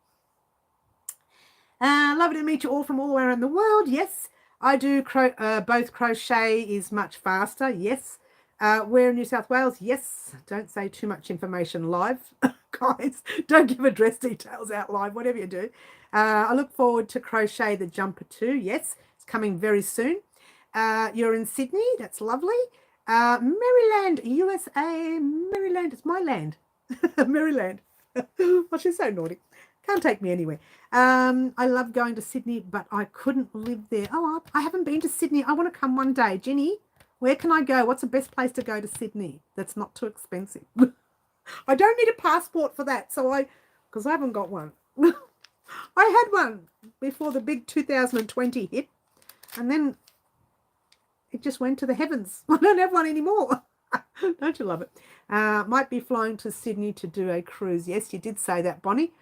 Lovely to meet you all from all around the world. Yes, I do both. Crochet is much faster. Yes. We're in New South Wales. Yes. Don't say too much information live. Guys, don't give address details out live, whatever you do. I look forward to Crochet the Jumper too. Yes, it's coming very soon. You're in Sydney. That's lovely. Maryland, USA. Maryland, it's my land. Maryland. Oh, she's so naughty. Can't take me anywhere. I love going to Sydney, but I couldn't live there. Oh, I haven't been to Sydney. I want to come one day. Ginny, where can I go? What's the best place to go to Sydney that's not too expensive? I don't need a passport for that, because I haven't got one. I had one before the big 2020 hit, and then it just went to the heavens. I don't have one anymore. Don't you love it? Might be flying to Sydney to do a cruise. Yes, you did say that, Bonnie.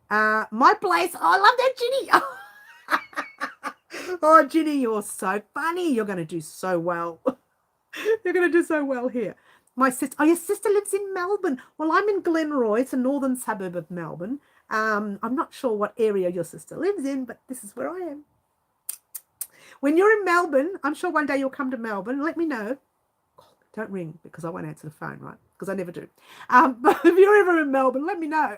My place. Oh, I love that, Ginny. Oh, Ginny, you're so funny. You're going to do so well. You're going to do so well here. My sister, oh, your sister lives in Melbourne. Well, I'm in Glenroy. It's a northern suburb of Melbourne. I'm not sure what area your sister lives in, but this is where I am. When you're in Melbourne, I'm sure one day you'll come to Melbourne. Let me know. Don't ring because I won't answer the phone, right? Because I never do. But if you're ever in Melbourne, let me know.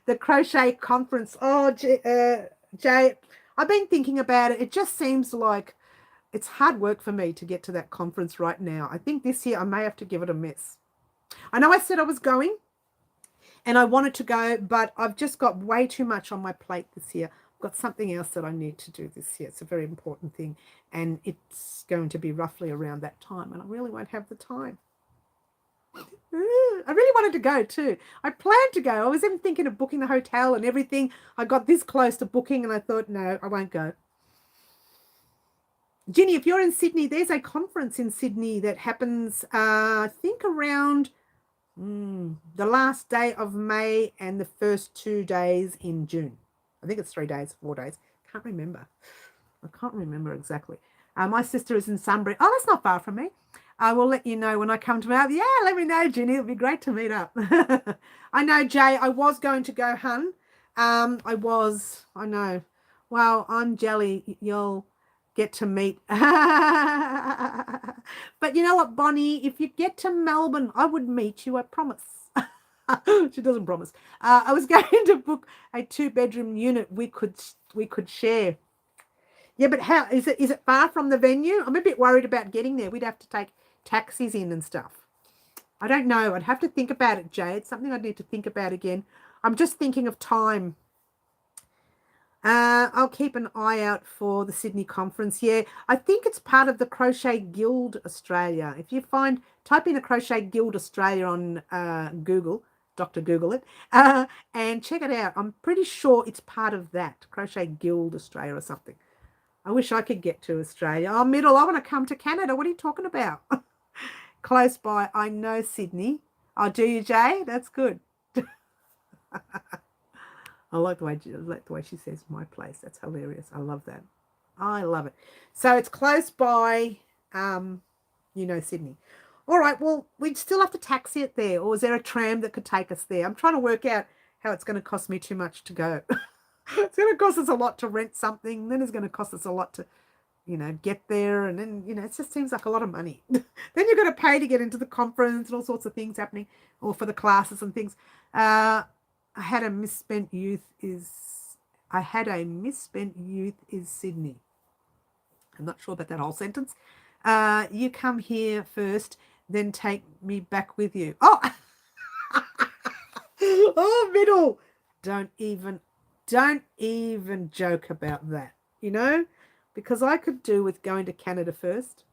The crochet conference. Oh, Jay, I've been thinking about it. It just seems like it's hard work for me to get to that conference right now. I think this year I may have to give it a miss. I know I said I was going and I wanted to go, but I've just got way too much on my plate this year. I've got something else that I need to do this year. It's a very important thing, and it's going to be roughly around that time, and I really won't have the time. I really wanted to go too. I planned to go. I was even thinking of booking the hotel and everything. I got this close to booking and I thought, no, I won't go. Ginny, if you're in Sydney, there's a conference in Sydney that happens, I think, around the last day of May and the first 2 days in June. I think it's 3 days, 4 days. Can't remember. I can't remember exactly. My sister is in Sunbury. Oh, that's not far from me. I will let you know when I come to Melbourne. Yeah, let me know, Ginny. It'll be great to meet up. I know, Jay, I was going to go, hun. I know. Well, I'm jelly. You'll get to meet. But you know what, Bonnie? If you get to Melbourne, I would meet you, I promise. She doesn't promise. I was going to book a 2-bedroom unit we could share. Yeah, but how is it far from the venue? I'm a bit worried about getting there. We'd have to take taxis in and stuff. I don't know. I'd have to think about it, Jay. It's something I'd need to think about again. I'm just thinking of time. I'll keep an eye out for the Sydney conference. Yeah, I think it's part of the Crochet Guild Australia. If you type in a Crochet Guild Australia on Google, Dr. Google it, and check it out. I'm pretty sure it's part of that, Crochet Guild Australia or something. I wish I could get to Australia. Oh, Middle, I want to come to Canada. What are you talking about? Close by. I know Sydney. Oh, do you, Jay? That's good. I like the way she says my place. That's hilarious. I love that. I love it. So it's close by, Sydney. All right, well, we'd still have to taxi it there, or is there a tram that could take us there? I'm trying to work out how it's going to cost me too much to go. It's going to cost us a lot to rent something, then it's going to cost us a lot to, get there, and then, it just seems like a lot of money. Then you've got to pay to get into the conference and all sorts of things happening, or for the classes and things. I had a misspent youth is Sydney. I'm not sure about that whole sentence. You come here first, then take me back with you. Oh, oh, middle. Don't even joke about that, because I could do with going to Canada first.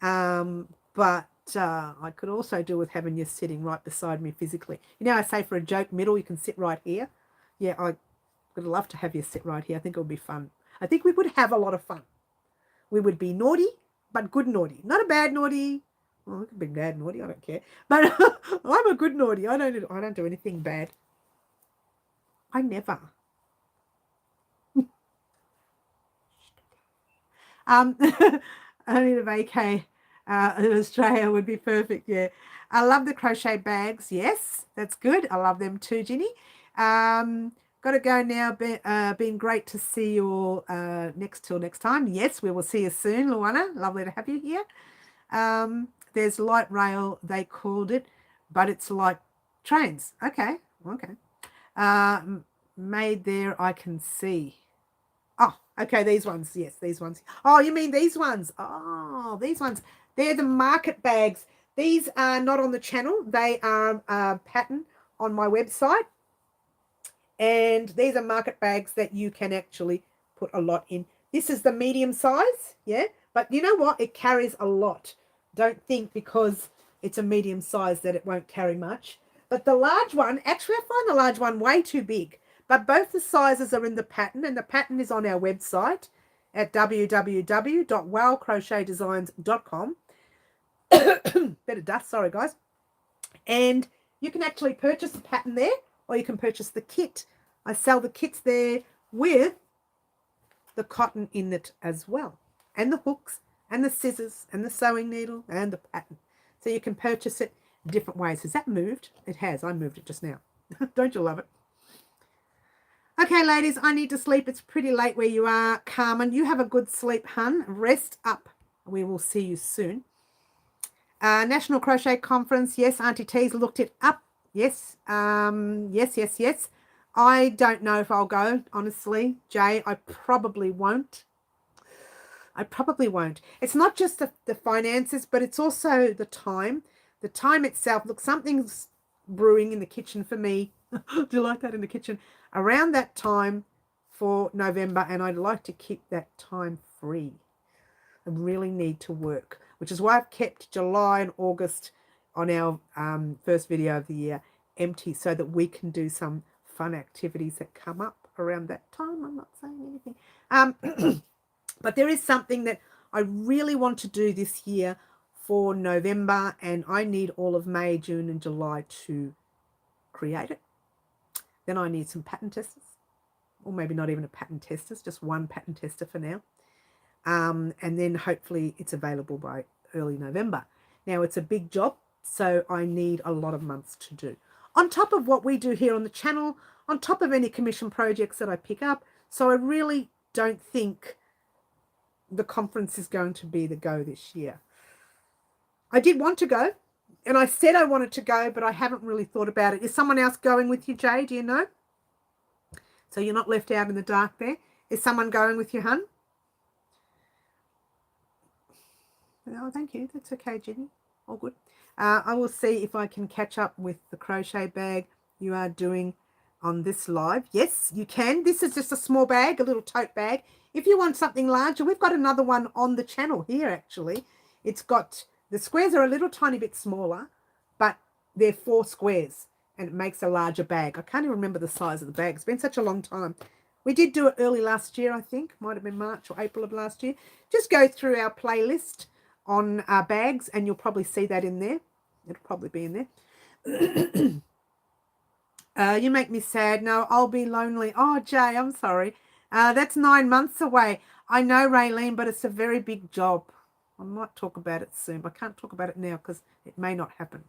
But I could also do with having you sitting right beside me physically. I say for a joke, middle, you can sit right here. Yeah, I would love to have you sit right here. I think it would be fun. I think we would have a lot of fun. We would be naughty, but good naughty. Not a bad naughty. Well, we could be bad naughty. I don't care. But I'm a good naughty. I don't do anything bad. I never. Only the vacay in Australia would be perfect. Yeah. I love the crochet bags. Yes, that's good. I love them too, Ginny. Got to go now. Been great to see you all till next time. Yes, we will see you soon, Luana. Lovely to have you here. There's light rail, they called it, but it's like trains. Okay. Made there, I can see. Oh, okay, these ones. Yes, these ones. Oh, you mean these ones? Oh, these ones. They're the market bags. These are not on the channel. They are a pattern on my website. And these are market bags that you can actually put a lot in. This is the medium size, yeah? But you know what? It carries a lot. Don't think because it's a medium size that it won't carry much. But the large one, actually I find the large one way too big. But both the sizes are in the pattern, and the pattern is on our website at www.wowcrochetdesigns.com. Bit of dust, sorry guys. And you can actually purchase the pattern there, or you can purchase the kit. I sell the kits there with the cotton in it as well, and the hooks, and the scissors, and the sewing needle, and the pattern. So you can purchase it different ways. Has that moved? It has. I moved it just now. Don't you love it? Okay, ladies, I need to sleep. It's pretty late where you are. Carmen, you have a good sleep, hun. Rest up. We will see you soon. National Crochet Conference. Yes, Auntie T's looked it up. Yes. Yes. I don't know if I'll go, honestly. Jay, I probably won't. It's not just the finances, but it's also the time. The time itself. Look, something's brewing in the kitchen for me. Do you like that in the kitchen? Around that time for November, and I'd like to keep that time free. I really need to work, which is why I've kept July and August on our first video of the year empty, so that we can do some fun activities that come up around that time. I'm not saying anything. But there is something that I really want to do this year for November, and I need all of May, June, and July to create it. Then I need some pattern testers, or maybe not even a pattern tester, just one pattern tester for now. And then hopefully it's available by early November. Now it's a big job, so I need a lot of months to do. On top of what we do here on the channel, on top of any commission projects that I pick up. So I really don't think the conference is going to be the go this year. I did want to go, and I said I wanted to go, but I haven't really thought about it. Is someone else going with you, Jay? Do you know? So you're not left out in the dark there. Is someone going with you, hun? Oh, thank you. That's okay, Jenny. All good. I will see if I can catch up with the crochet bag you are doing on this live. Yes, you can. This is just a small bag, a little tote bag. If you want something larger, we've got another one on the channel here, actually. It's got, the squares are a little tiny bit smaller, but they're 4 squares, and it makes a larger bag. I can't even remember the size of the bag. It's been such a long time. We did do it early last year, I think. Might have been March or April of last year. Just go through our playlist on our bags, and you'll probably see that in there. It'll probably be in there. You make me sad. No, I'll be lonely. Oh, Jay, I'm sorry. That's 9 months away. I know, Raylene, but it's a very big job. I might talk about it soon. I can't talk about it now because it may not happen.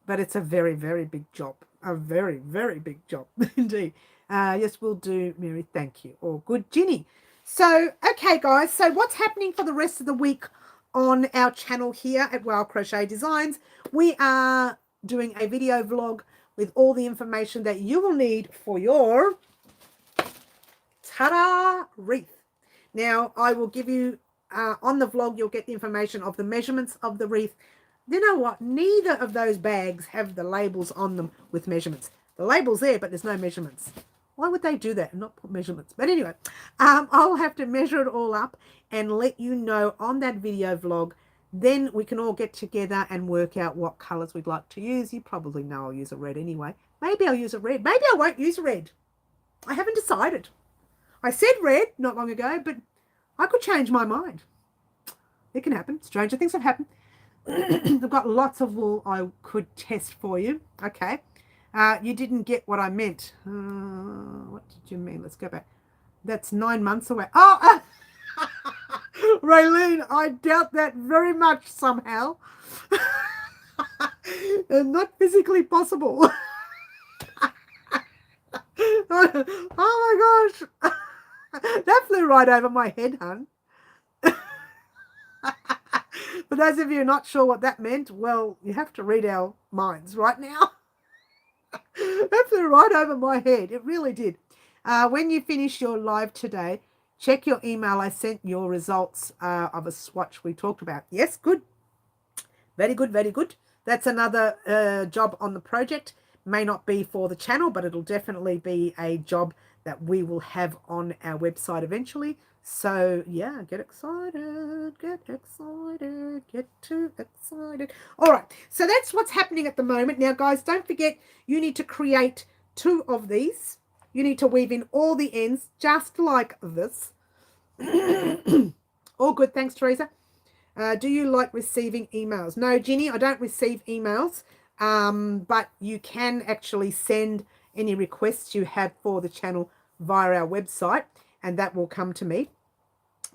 But it's a very, very big job. A very, very big job indeed. Yes, we'll do, Mary. Thank you. All good, Ginny. So, okay, guys. So what's happening for the rest of the week on our channel here at Wow Crochet Designs? We are doing a video vlog with all the information that you will need for your ta-da wreath. Now, I will give you, on the vlog, you'll get the information of the measurements of the wreath. You know what? Neither of those bags have the labels on them with measurements. The label's there, but there's no measurements. Why would they do that and not put measurements? But anyway, I'll have to measure it all up and let you know on that video vlog. Then we can all get together and work out what colours we'd like to use. You probably know I'll use a red anyway. Maybe I'll use a red. Maybe I won't use red. I haven't decided. I said red not long ago, but I could change my mind. It can happen. Stranger things have happened. I've got lots of wool I could test for you. Okay. You didn't get what I meant. What did you mean? Let's go back. That's 9 months away. Oh, Raylene, I doubt that very much somehow. Not physically possible. Oh my gosh. That flew right over my head, hun. For those of you not sure what that meant, well, you have to read our minds right now. That flew right over my head. It really did. When you finish your live today, check your email. I sent your results of a swatch we talked about. Yes, good. Very good, very good. That's another job on the project. May not be for the channel, but it'll definitely be a job that we will have on our website eventually. So, yeah, get excited, get too excited. All right, so that's what's happening at the moment. Now, guys, don't forget, you need to create 2 of these. You need to weave in all the ends, just like this. All good, thanks, Teresa. Do you like receiving emails? No, Ginny, I don't receive emails, but you can actually send any requests you have for the channel via our website, and that will come to me.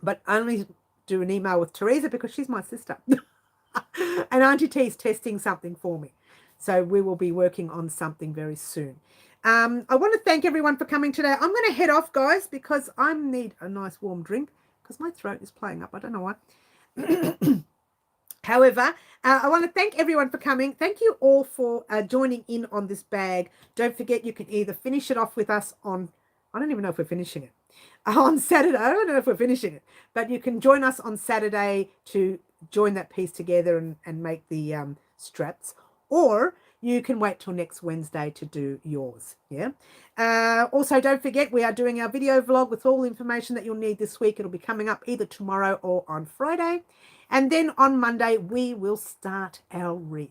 But only do an email with Teresa because she's my sister. And Auntie T is testing something for me. So we will be working on something very soon. I want to thank everyone for coming today. I'm going to head off, guys, because I need a nice warm drink because my throat is playing up. I don't know why. However, I want to thank everyone for coming. Thank you all for joining in on this bag. Don't forget, you can either finish it off with us on, I don't even know if we're finishing it, on Saturday. I don't know if we're finishing it, but you can join us on Saturday to join that piece together and make the straps, or you can wait till next Wednesday to do yours. Yeah. Also, don't forget, we are doing our video vlog with all the information that you'll need this week. It'll be coming up either tomorrow or on Friday. And then on Monday, we will start our wreath.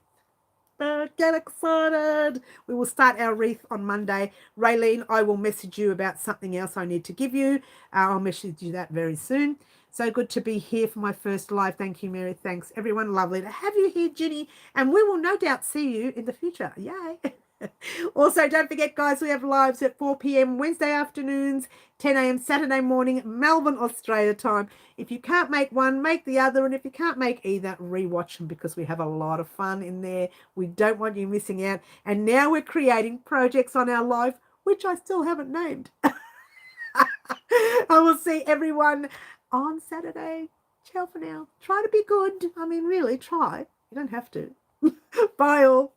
Get excited. We will start our wreath on Monday. Raylene, I will message you about something else I need to give you. I'll message you that very soon. So good to be here for my first live. Thank you, Mary. Thanks, everyone. Lovely to have you here, Ginny. And we will no doubt see you in the future. Yay. Also, don't forget, guys, we have lives at 4 p.m. Wednesday afternoons, 10 a.m. Saturday morning, Melbourne, Australia time. If you can't make one, make the other. And if you can't make either, rewatch them because we have a lot of fun in there. We don't want you missing out. And now we're creating projects on our live, which I still haven't named. I will see everyone on Saturday. Ciao for now. Try to be good. I mean, really, try. You don't have to. Bye all.